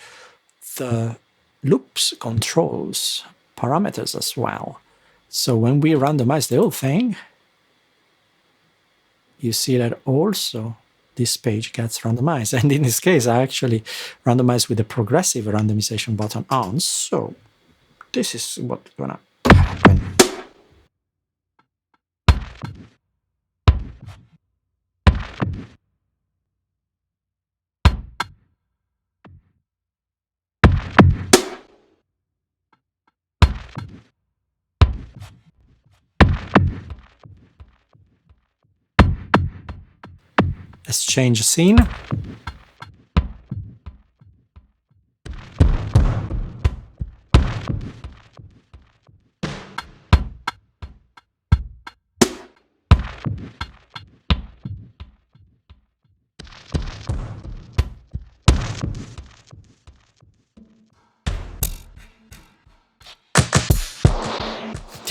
the loops controls parameters as well. So when we randomize the whole thing, you see that also this page gets randomized. And in this case, I actually randomize with the progressive randomization button on. So this is what's gonna happen. Let's change the scene.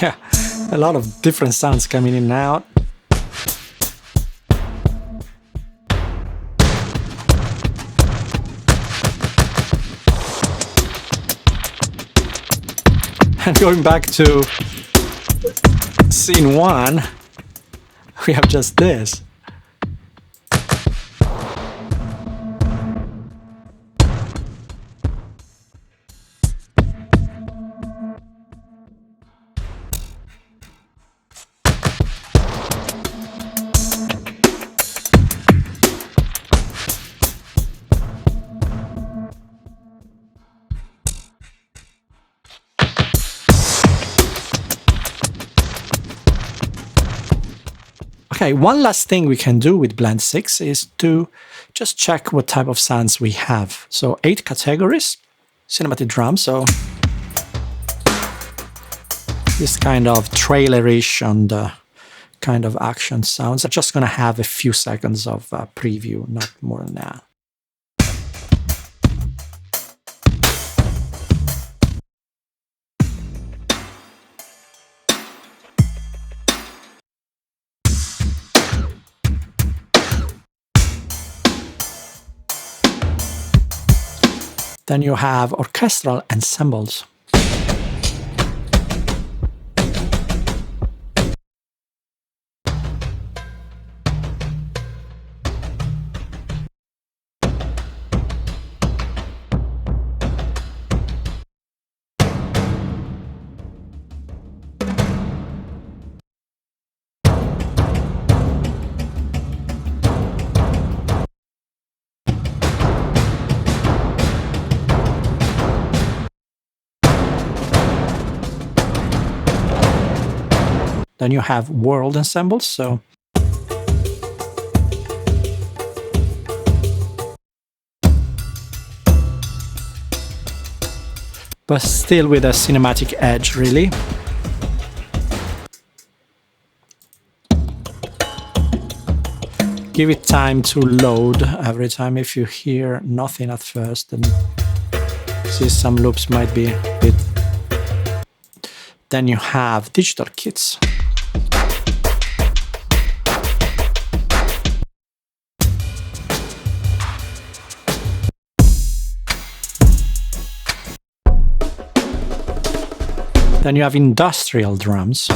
Yeah, a lot of different sounds coming in and out. And going back to scene 1, we have just this. Okay, one last thing we can do with Blend 6 is to just check what type of sounds we have. So 8 categories, cinematic drum, so this kind of trailerish and kind of action sounds. I'm just going to have a few seconds of preview, not more than that. Then you have orchestral ensembles. Then you have world ensembles, so but still with a cinematic edge, really. Give it time to load every time. If you hear nothing at first, then see some loops might be a bit. Then you have digital kits. Then you have industrial drums.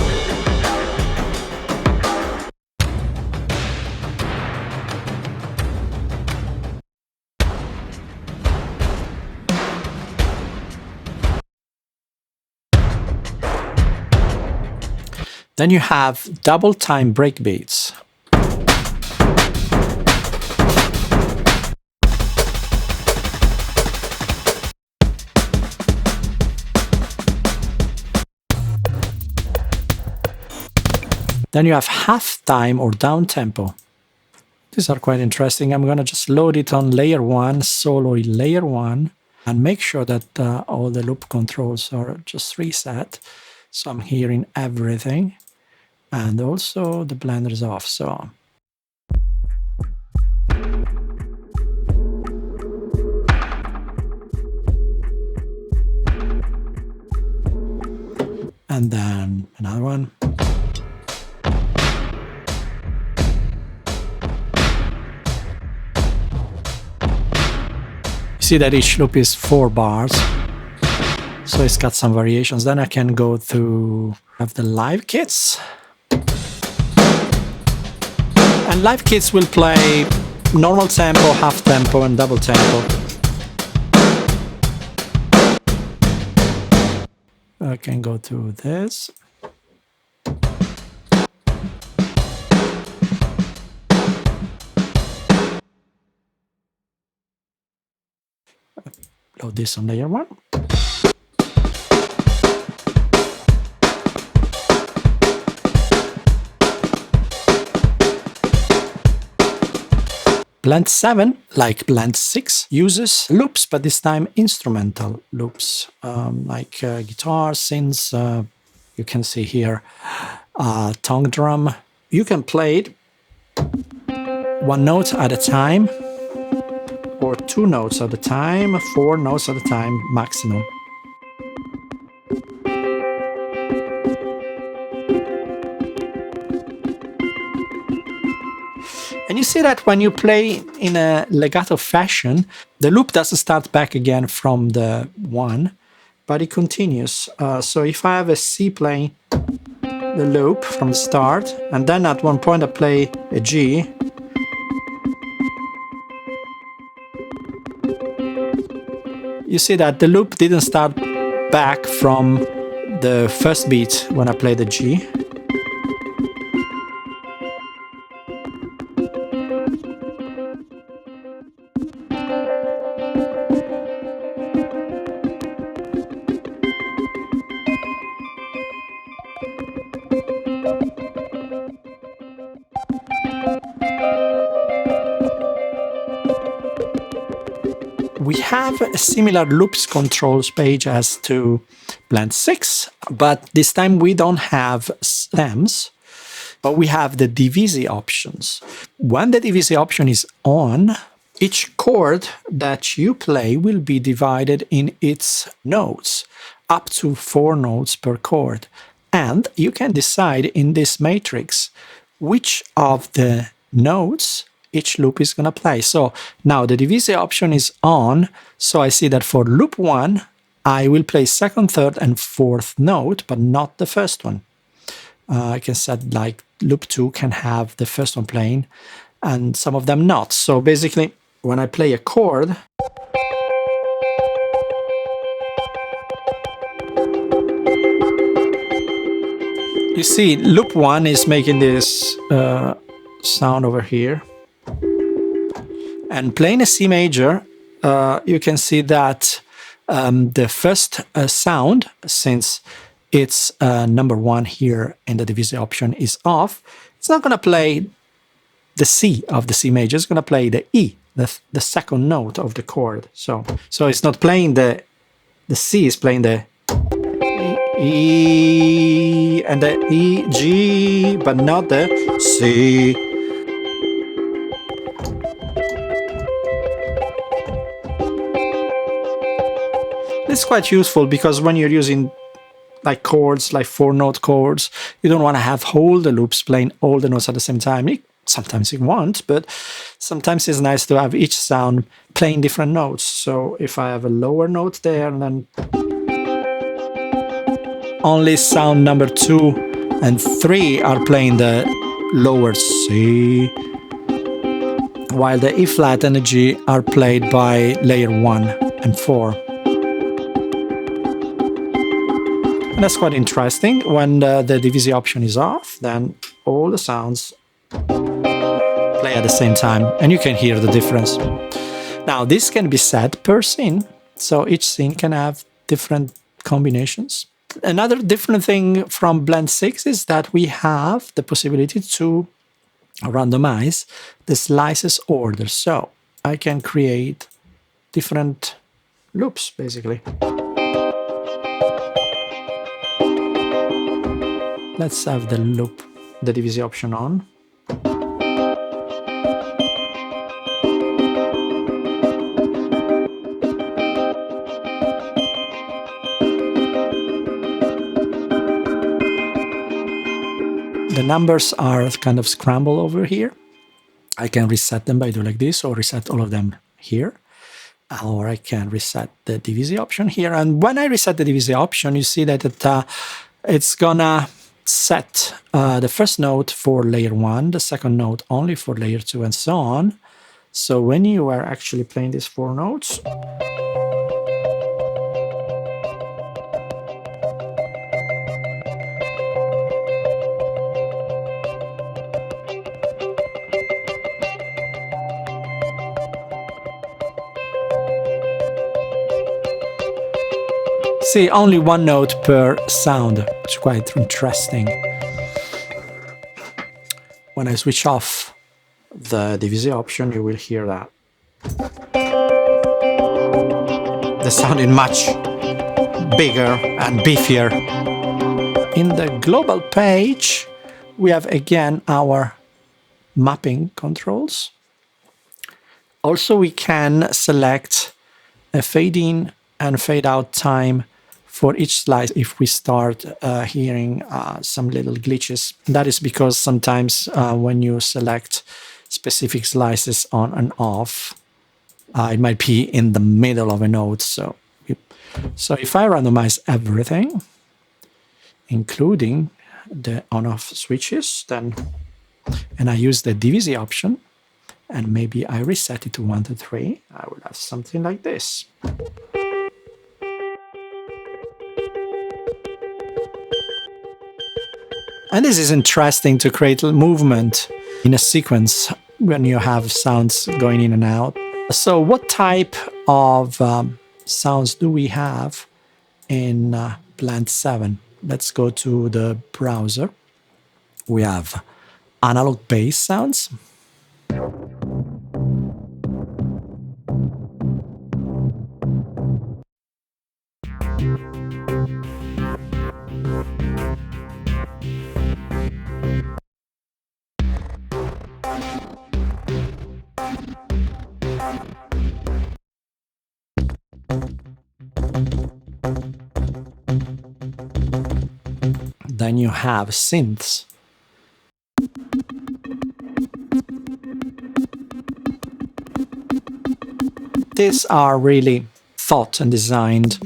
Then you have double time breakbeats. Then you have half time or down tempo. These are quite interesting. I'm going to just load it on layer 1, solo in layer 1, and make sure that all the loop controls are just reset. So I'm hearing everything. And also the blender is off. So and then another one. see that each loop is 4 bars. So it's got some variations. Then I can go to have the live kits. And live kits will play normal tempo, half tempo, and double tempo. I can go to this. Load this on layer 1. Blent 7, like Blent 6, uses loops, but this time instrumental loops, like guitar, synths. You can see here tongue drum. You can play it 1 note at a time, or 2 notes at a time, 4 notes at a time maximum. And you see that when you play in a legato fashion, the loop doesn't start back again from the 1, but it continues. So if I have a C playing the loop from the start, and then at one point I play a G, you see that the loop didn't start back from the first beat when I play the G. We have a similar loops controls page as to Blent 6, but this time we don't have stems, but we have the divisi options. When the divisi option is on, each chord that you play will be divided in its notes, up to 4 notes per chord. And you can decide in this matrix which of the notes each loop is going to play. So now the divisi option is on, so I see that for loop 1, I will play 2nd, 3rd, and 4th note, but not the first one. I can set like loop 2 can have the first one playing, and some of them not. So basically, when I play a chord, you see loop 1 is making this sound over here. And playing a C major, you can see that the first sound, since it's number 1 here in the divisi option is off, it's not going to play the C of the C major, it's going to play the E, the second note of the chord. So it's not playing the C, it's playing the E and the E, G, but not the C. It's quite useful because when you're using like chords, like 4-note chords, you don't want to have all the loops playing all the notes at the same time. Sometimes you want, but sometimes it's nice to have each sound playing different notes. So if I have a lower note there, and then only sound number 2 and 3 are playing the lower C, while the E flat and the G are played by layer 1 and 4. And that's quite interesting. When the divisi option is off, then all the sounds play at the same time, and you can hear the difference. Now, this can be set per scene, so each scene can have different combinations. Another different thing from Blent 6 is that we have the possibility to randomize the slices order. So I can create different loops, basically. Let's have the loop, the divisi option on. The numbers are kind of scrambled over here. I can reset them by doing like this, or reset all of them here. or I can reset the DVZ option here. And when I reset the DVZ option, you see that it's gonna set the first note for layer 1, the second note only for layer 2, and so on. So when you are actually playing these 4 notes, see, only 1 note per sound, which is quite interesting. When I switch off the DVZ option, you will hear that. The sound is much bigger and beefier. In the global page, we have again our mapping controls. Also, we can select a fade in and fade out time for each slice if we start hearing some little glitches. That is because sometimes when you select specific slices on and off, it might be in the middle of a note. So if I randomize everything, including the on-off switches, then, and I use the DVZ option, and maybe I reset it to 1 to 3, I will have something like this. And this is interesting to create movement in a sequence when you have sounds going in and out. So what type of sounds do we have in Blent 7? Let's go to the browser. We have analog bass sounds. Then you have synths. These are really thought and designed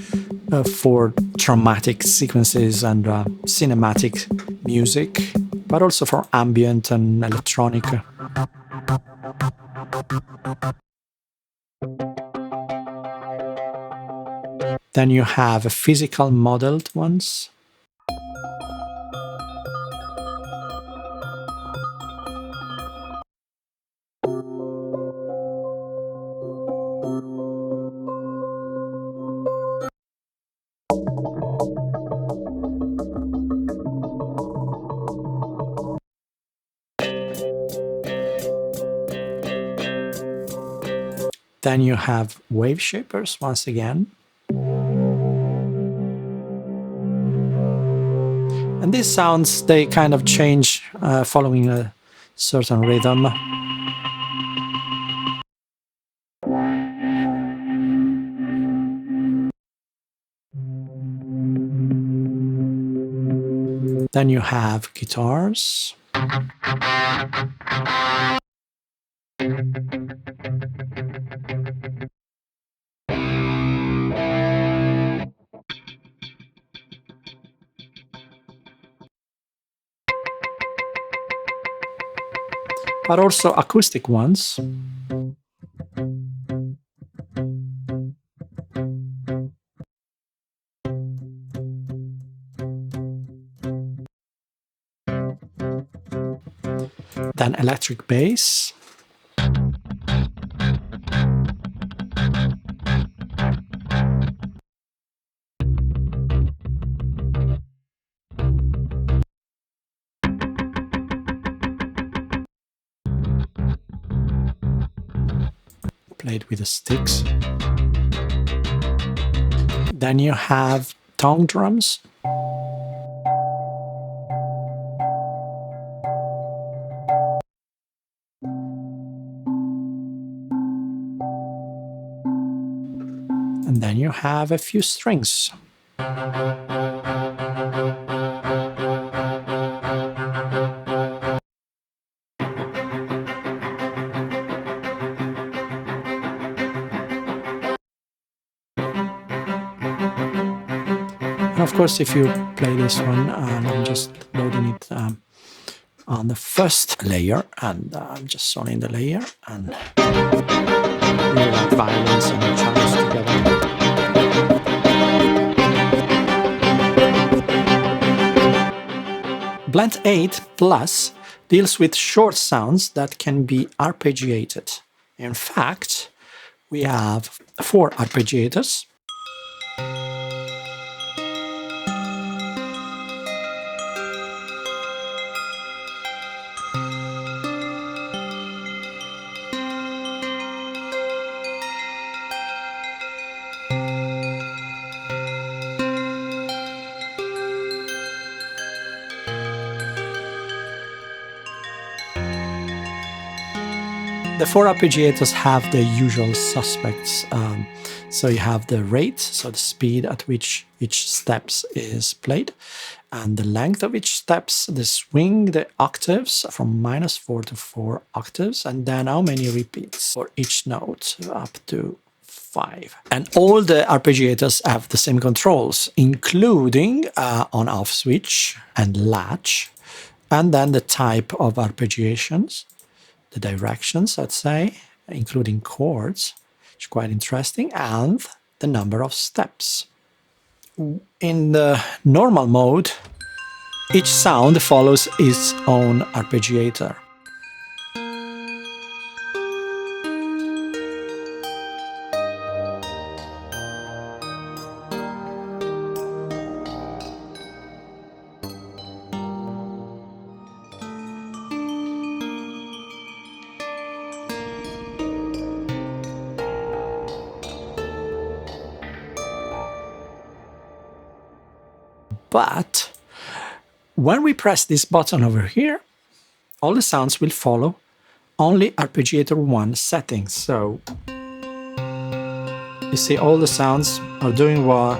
for dramatic sequences and cinematic music, but also for ambient and electronic. Then you have physical modeled ones. Then you have wave shapers once again. And these sounds, they kind of change following a certain rhythm. Then you have guitars. But also acoustic ones. Then electric bass. Played with the sticks. Then you have tongue drums. And then you have a few strings. of course, if you play this one, I'm just loading it on the first layer, and I'm just zoning the layer and really like violins and cellos together. Blent 8 Plus deals with short sounds that can be arpeggiated. In fact, we have 4 arpeggiators. The 4 arpeggiators have the usual suspects. So you have the rate, so the speed at which each steps is played, and the length of each steps, the swing, the octaves from -4 to 4 octaves, and then how many repeats for each note up to 5. And all the arpeggiators have the same controls, including on-off switch and latch, and then the type of arpeggiations, the directions, let's say, including chords, which is quite interesting, and the number of steps. In the normal mode, each sound follows its own arpeggiator. But when we press this button over here, all the sounds will follow only arpeggiator 1 settings. So you see all the sounds are doing what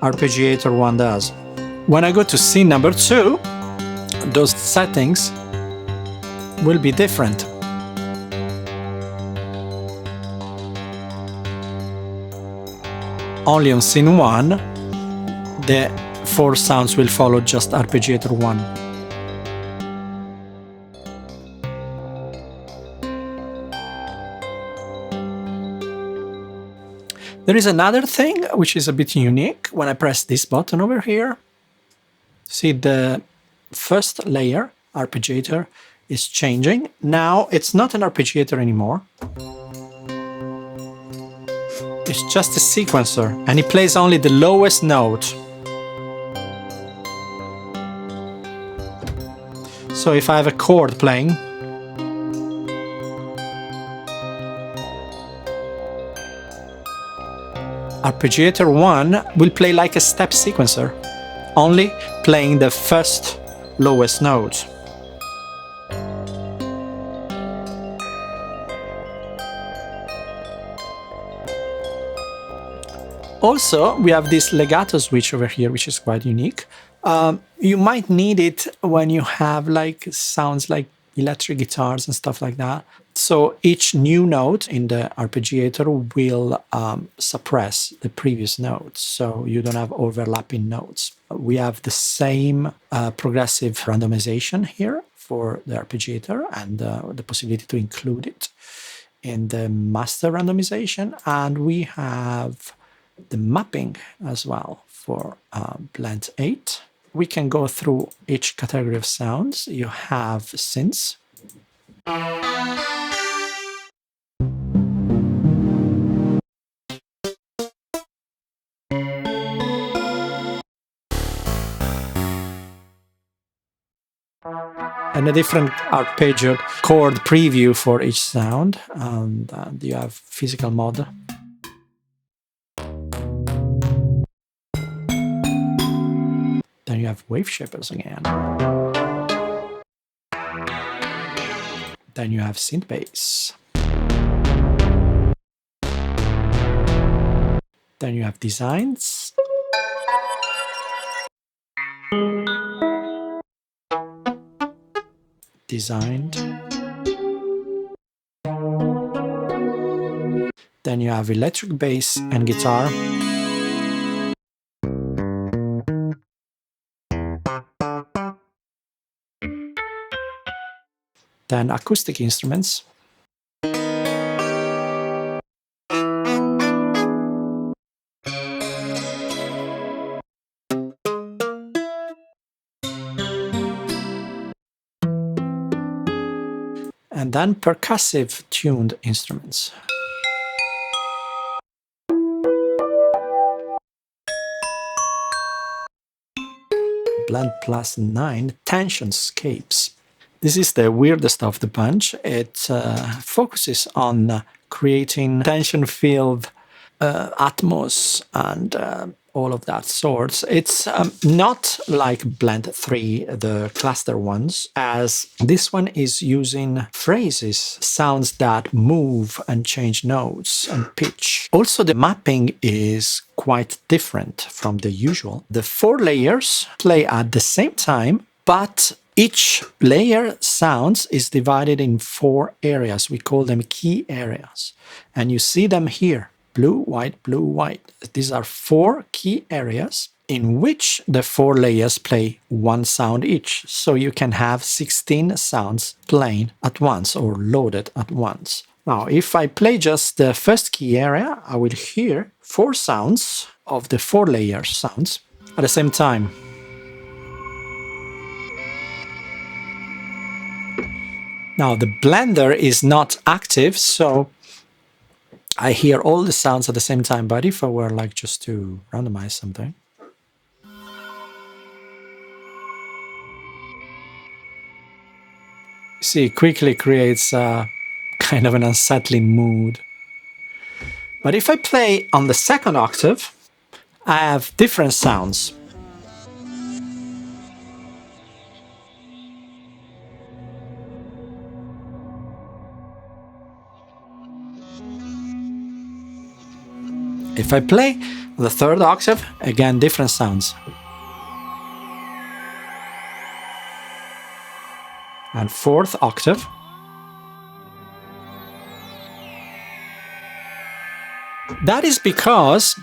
arpeggiator 1 does. When I go to scene number 2, those settings will be different. Only on scene 1, the 4 sounds will follow just arpeggiator 1. There is another thing which is a bit unique. When I press this button over here, see the first layer, arpeggiator, is changing. Now it's not an arpeggiator anymore. It's just a sequencer, and it plays only the lowest note. So if I have a chord playing, arpeggiator 1 will play like a step sequencer, only playing the first lowest note. Also, we have this legato switch over here, which is quite unique. You might need it when you have like sounds like electric guitars and stuff like that. So each new note in the arpeggiator will suppress the previous notes, so you don't have overlapping notes. We have the same progressive randomization here for the arpeggiator, and the possibility to include it in the master randomization, and we have the mapping as well for Blent 8. We can go through each category of sounds. You have synths. And a different arpeggio chord preview for each sound. And you have physical mod. Then you have wave shapers again. Then you have synth bass. Then you have designs. Designed. Then you have electric bass and guitar. Then acoustic instruments. And then percussive tuned instruments. Blend +9 tensionscapes. This is the weirdest of the bunch. It focuses on creating tension-filled atmos and all of that sorts. It's not like Blent 3, the cluster ones, as this one is using phrases, sounds that move and change notes and pitch. Also, the mapping is quite different from the usual. The 4 layers play at the same time, but each layer sounds is divided in 4 areas. We call them key areas. And you see them here. Blue, white, blue, white. These are 4 key areas in which the 4 layers play 1 sound each. So you can have 16 sounds playing at once or loaded at once. Now, if I play just the first key area, I will hear 4 sounds of the 4 layer sounds at the same time. Now, the blender is not active, so I hear all the sounds at the same time, but if I were like just to randomize something. See, it quickly creates a kind of an unsettling mood. But if I play on the second octave, I have different sounds. If I play the third octave, again, different sounds. And fourth octave. That is because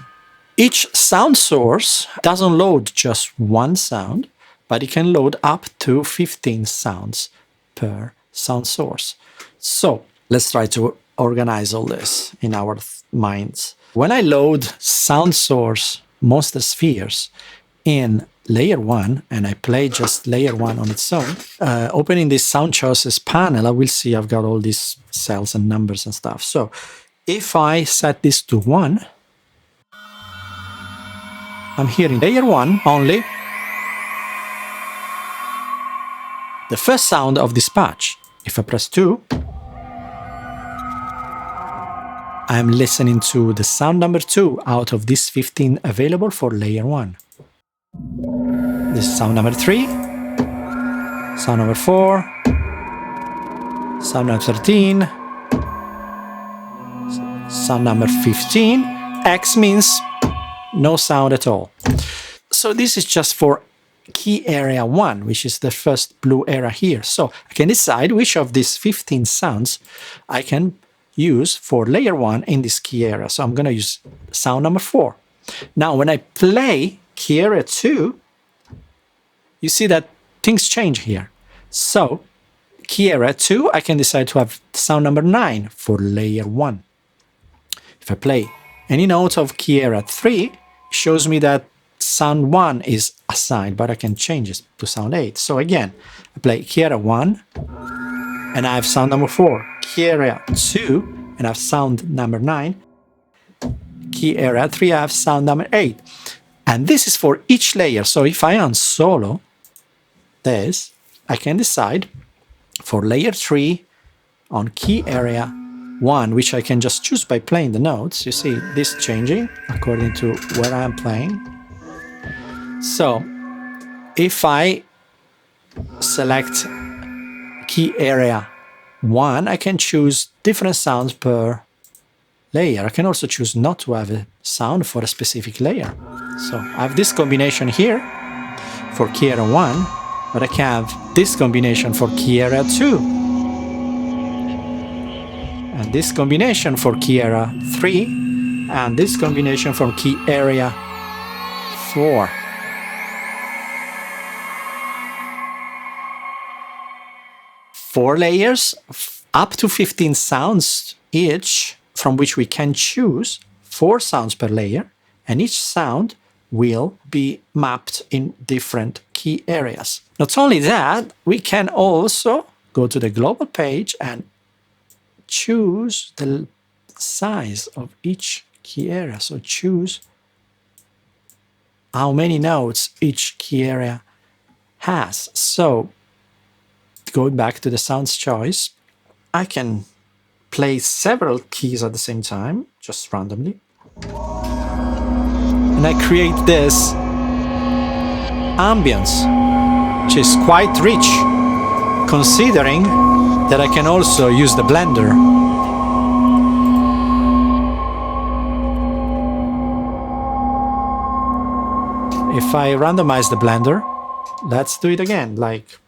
each sound source doesn't load just 1 sound, but it can load up to 15 sounds per sound source. So let's try to organize all this in our minds. When I load sound source monster spheres in layer 1 and I play just layer 1 on its own, opening this sound choices panel, I will see I've got all these cells and numbers and stuff. So if I set this to 1, I'm hearing layer 1 only the first sound of this patch. If I press 2, I'm listening to the sound number 2 out of these 15 available for layer 1. This is sound number 3, sound number 4, sound number 13, sound number 15. X means no sound at all. So this is just for key area 1, which is the first blue area here. So I can decide which of these 15 sounds I can use for layer 1 in this key area. So I'm going to use sound number 4. Now, when I play key area 2, you see that things change here. So key area 2, I can decide to have sound number 9 for layer 1. If I play any note of key area 3, it shows me that sound 1 is assigned, but I can change it to sound 8. So again, I play key area 1, and I have sound number 4. Key area 2, and I have sound number 9. Key area 3, I have sound number 8. And this is for each layer. So if I unsolo this, I can decide for layer 3 on key area 1, which I can just choose by playing the notes. You see this changing according to where I am playing. So if I select key area 1, I can choose different sounds per layer. I can also choose not to have a sound for a specific layer. So I have this combination here for key area 1, but I can have this combination for key area 2. And this combination for key area 3, and this combination for key area 4. 4 layers, up to 15 sounds each, from which we can choose 4 sounds per layer, and each sound will be mapped in different key areas. Not only that, we can also go to the global page and choose the size of each key area. So choose how many notes each key area has. So going back to the sounds choice, I can play several keys at the same time, just randomly. And I create this ambience, which is quite rich, considering that I can also use the blender. If I randomize the blender, let's do it again, like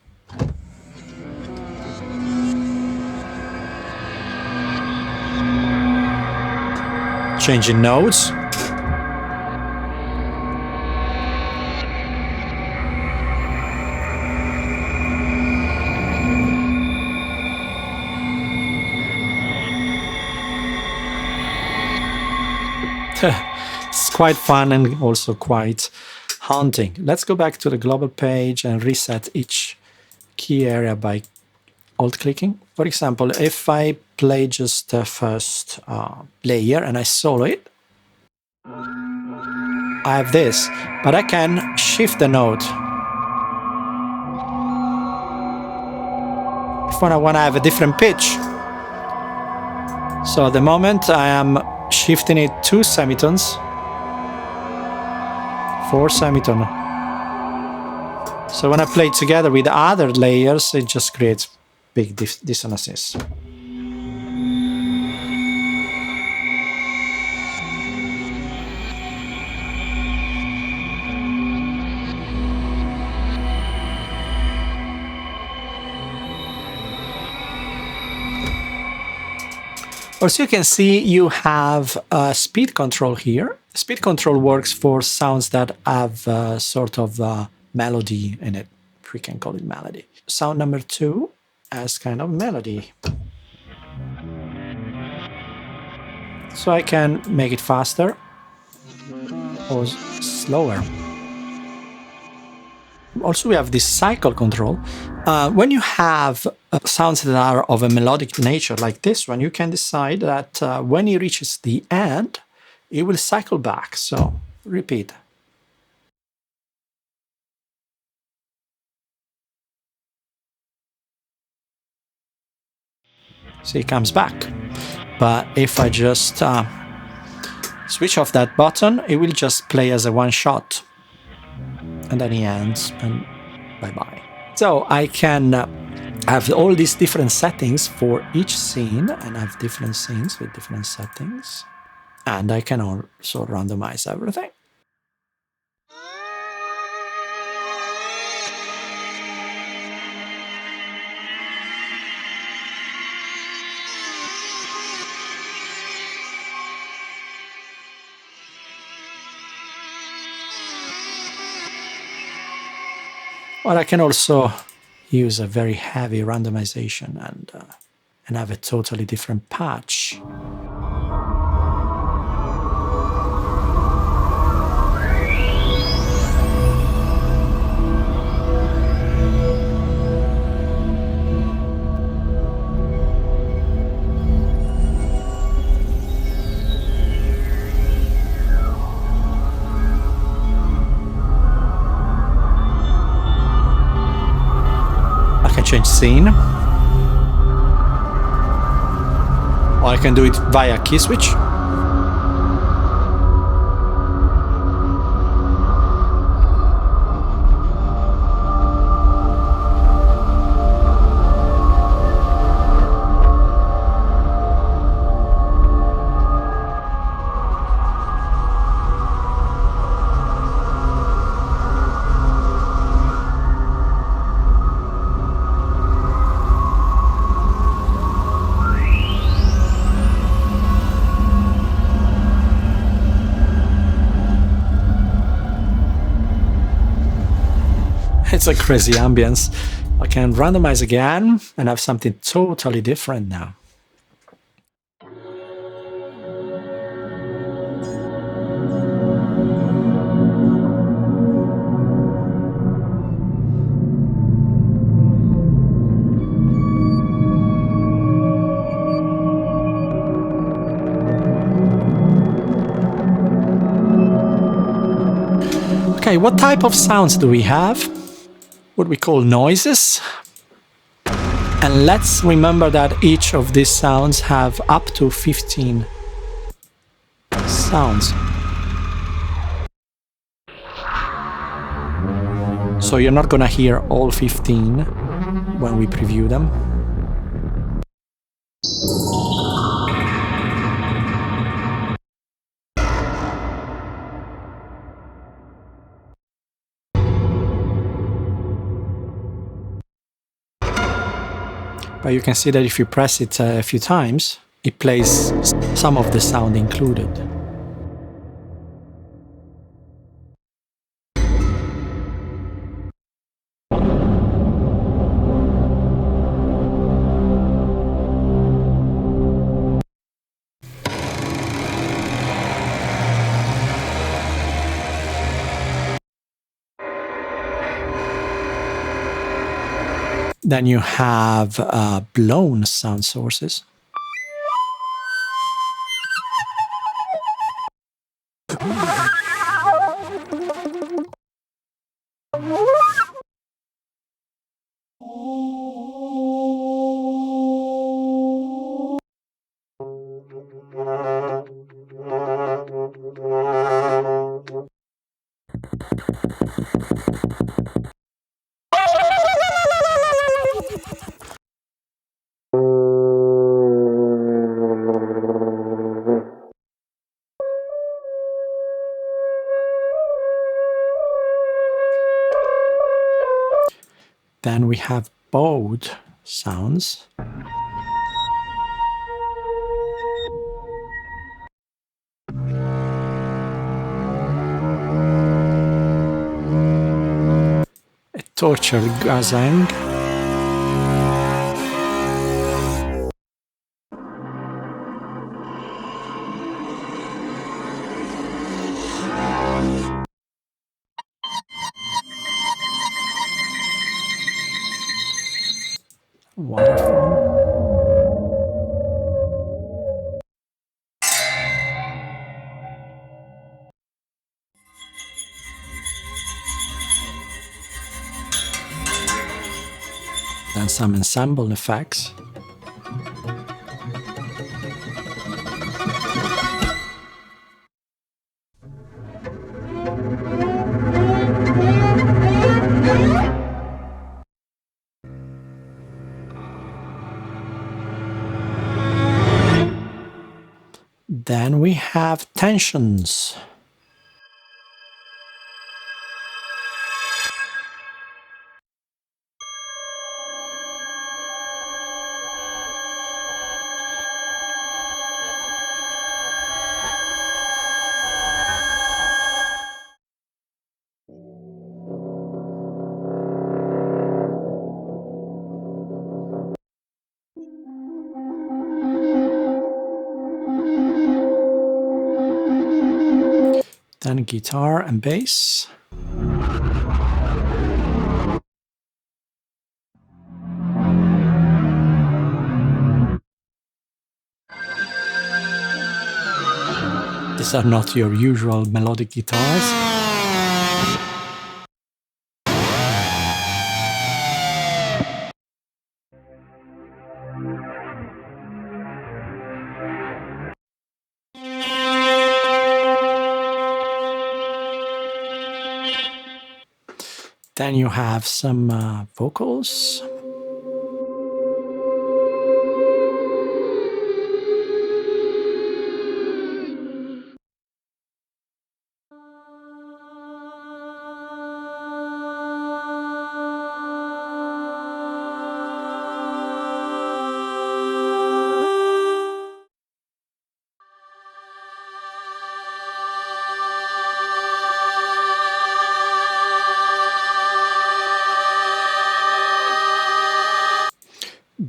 changing notes. It's quite fun and also quite haunting. Let's go back to the global page and reset each key area by alt-clicking. For example, if I play just the first layer and I solo it, I have this, but I can shift the note. If I want to have a different pitch. So at the moment I am shifting it 2 semitones, 4 semitone. So when I play it together with the other layers, it just creates big dissonances. Also, you can see you have a speed control here. Speed control works for sounds that have a sort of melody in it. We can call it melody. Sound number 2 has kind of melody. So I can make it faster or slower. Also, we have this cycle control. When you have sounds that are of a melodic nature, like this one, you can decide that when it reaches the end, it will cycle back. So, repeat. So it comes back. But if I just switch off that button, it will just play as a one shot. And then he ends, and bye-bye. So I can have all these different settings for each scene, and have different scenes with different settings. And I can also randomize everything. Or I can also use a very heavy randomization and have a totally different patch. Change scene, or I can do it via key switch. It's a crazy ambience. I can randomize again and have something totally different now. Okay, what type of sounds do we have? What we call noises. And let's remember that each of these sounds have up to 15 sounds. So you're not gonna hear all 15 when we preview them. But you can see that if you press it a few times, it plays some of the sound included. Then you have blown sound sources. Then we have bowed sounds. A torture gazang. Waterfall. Then some ensemble effects. Then we have tensions. Then guitar and bass. These are not your usual melodic guitars. Then you have some vocals.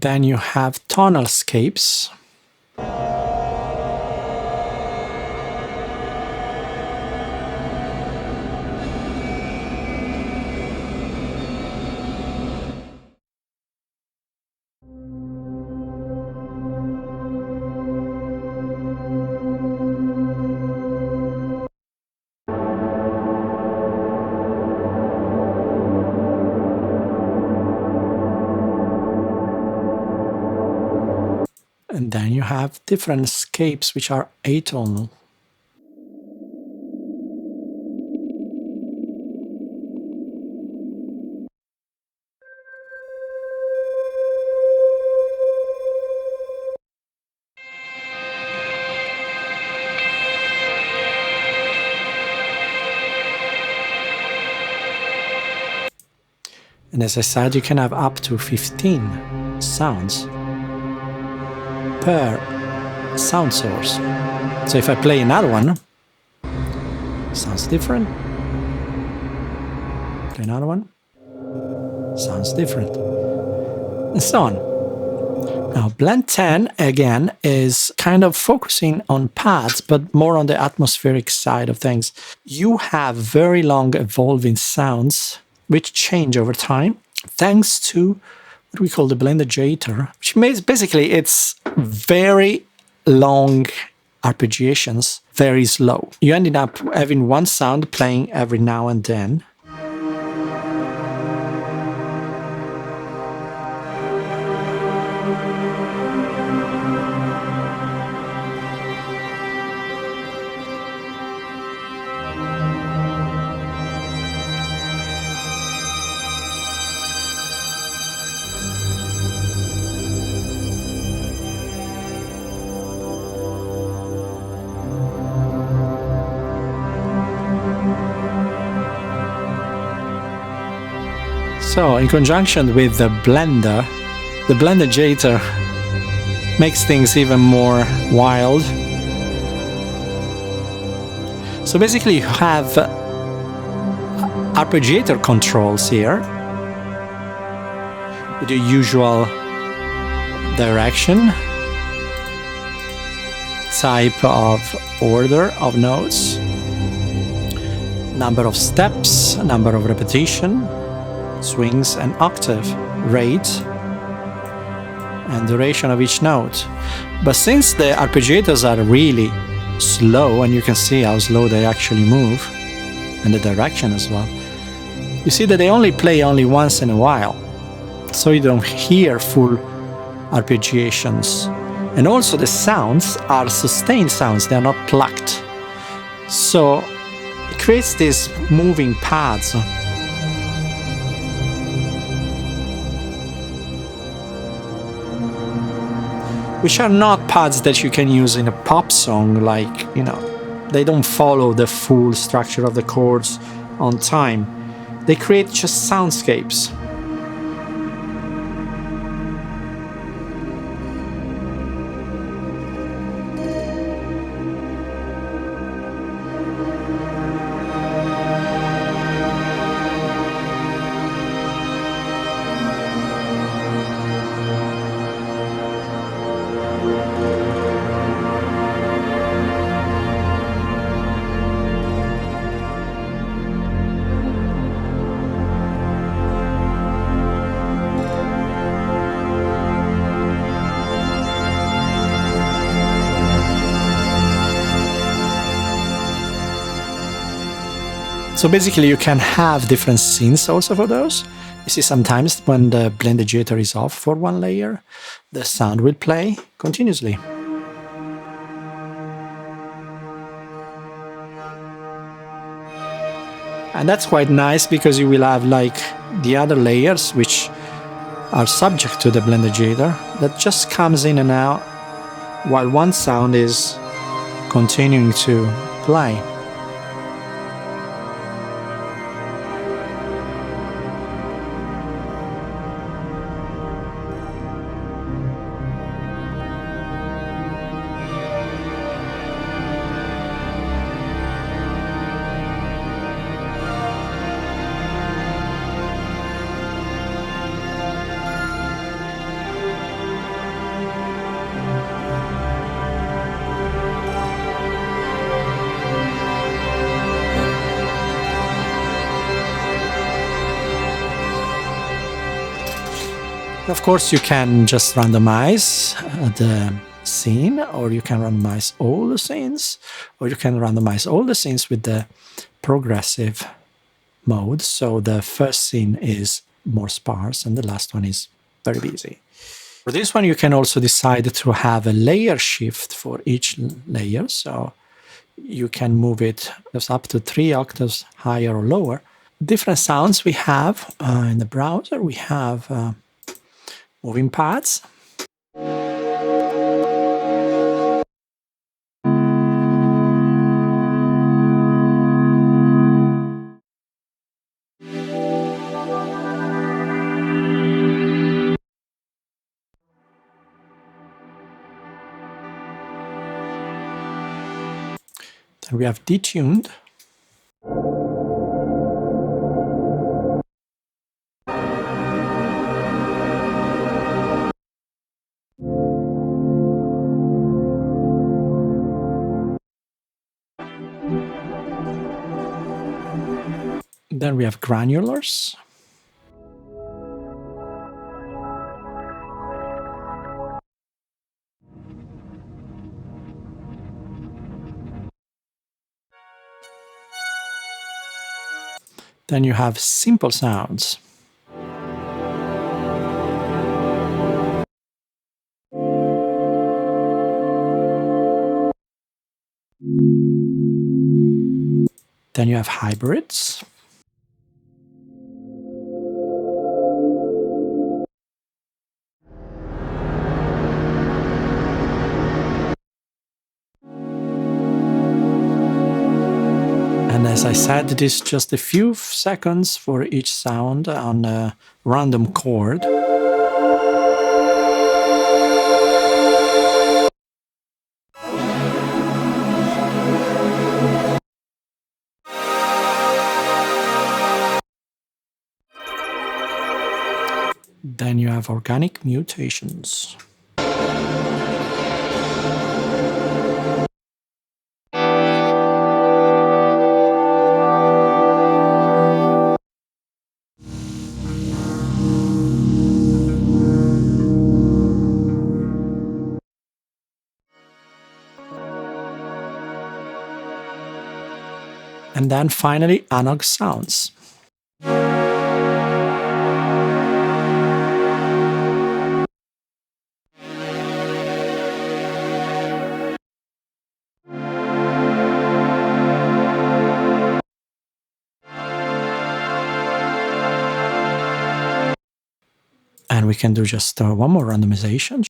Then you have tonalscapes. And then you have different scapes which are atonal. And as I said, you can have up to 15 sounds per sound source. So if I play another one, sounds different. Play another one, sounds different. And so on. Now, Blend 10, again, is kind of focusing on pads, but more on the atmospheric side of things. You have very long evolving sounds which change over time, thanks to what we call the Blendeggiator, which means basically it's very long arpeggiations, very slow. You ended up having one sound playing every now and then. So, in conjunction with the blender, the Blendeggiator makes things even more wild. So basically you have Arpeggiator Controls here, with the usual direction, type of order of notes, number of steps, number of repetition, swings and octave, rate, and duration of each note. But since the arpeggiators are really slow, and you can see how slow they actually move, and the direction as well, you see that they only play once in a while, so you don't hear full arpeggiations. And also the sounds are sustained sounds, they are not plucked. So it creates these moving pads. Which are not pads that you can use in a pop song, like, you know, they don't follow the full structure of the chords on time. They create just soundscapes. So basically you can have different scenes also for those. You see sometimes when the Blendeggiator is off for one layer, the sound will play continuously. And that's quite nice because you will have like the other layers which are subject to the Blendeggiator that just comes in and out while one sound is continuing to play. Of course, you can just randomize the scene, or you can randomize all the scenes, or you can randomize all the scenes with the progressive mode. So the first scene is more sparse and the last one is very busy. For this one, you can also decide to have a layer shift for each layer. So you can move it just up to 3 octaves higher or lower. Different sounds we have in the browser. We have moving pads. Then we have detuned. Then we have granulars. Then you have simple sounds. Then you have hybrids. And as I said, it is just a few seconds for each sound on a random chord. Then you have organic mutations. And then finally, analog sounds. And we can do just one more randomization.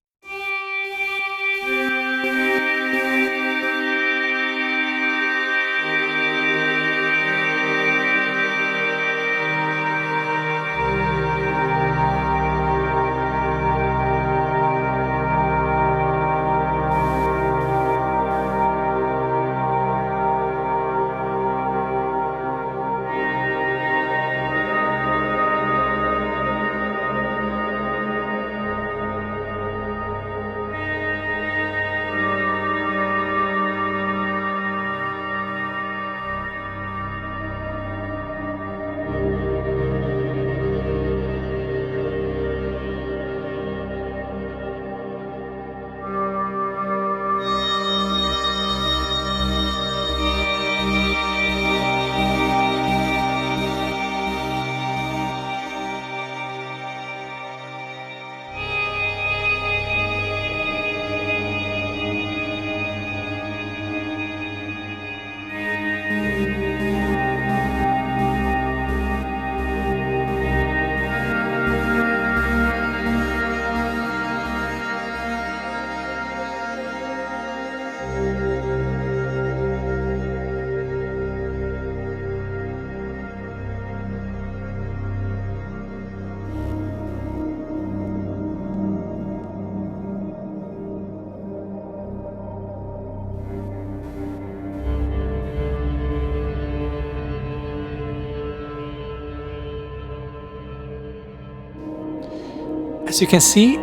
As you can see,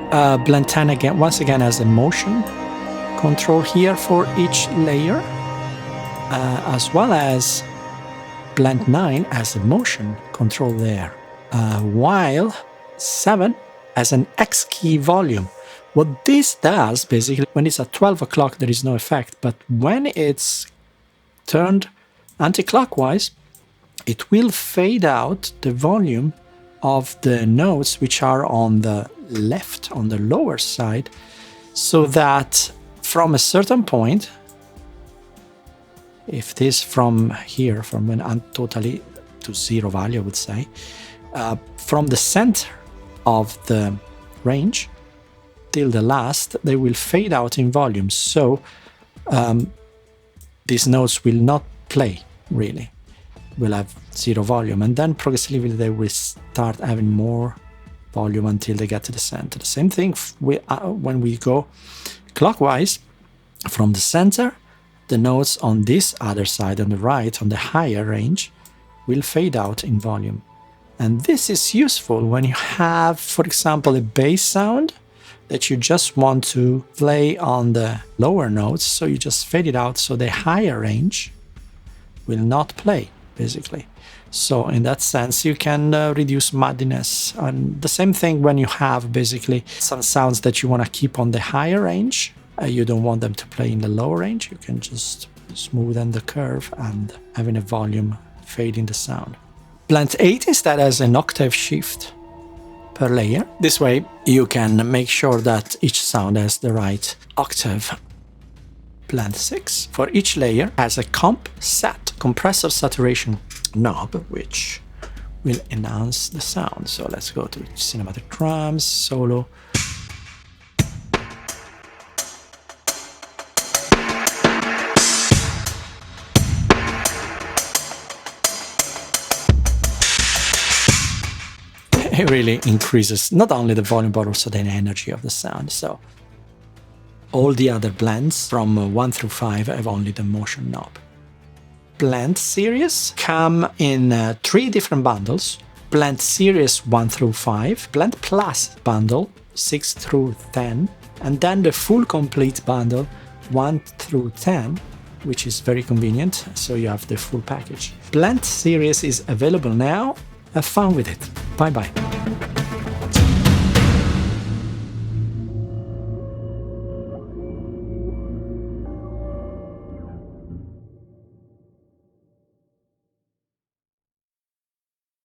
Blent 10 once again has a motion control here for each layer, as well as Blent 9 has a motion control there, while 7 as an X key volume. What this does, basically, when it's at 12 o'clock, there is no effect, but when it's turned anti-clockwise, it will fade out the volume of the notes which are on the left, on the lower side, so that from a certain point, if this from here, from when totally to zero value, I would say, from the center of the range till the last, they will fade out in volume. So these notes will not play, really. Will have zero volume, and then progressively they will start having more volume until they get to the center. The same thing when we go clockwise from the center, the notes on this other side, on the right, on the higher range, will fade out in volume. And this is useful when you have, for example, a bass sound that you just want to play on the lower notes, so you just fade it out so the higher range will not play, basically. So in that sense, you can reduce muddiness. And the same thing when you have basically some sounds that you want to keep on the higher range, you don't want them to play in the lower range, you can just smoothen the curve and having a volume fading the sound. Blent 8 instead has an octave shift per layer. This way you can make sure that each sound has the right octave. Blent 6 for each layer has a comp set, compressor saturation knob, which will enhance the sound. So let's go to cinematic drums, solo. It really increases not only the volume but also the energy of the sound. So all the other blends from 1 through 5 have only the motion knob. Blent series come in 3 different bundles. Blent series 1 through 5, Blent Plus bundle 6 through 10, and then the full complete bundle 1 through 10, which is very convenient, so you have the full package. Blent series is available now. Have fun with it. Bye bye.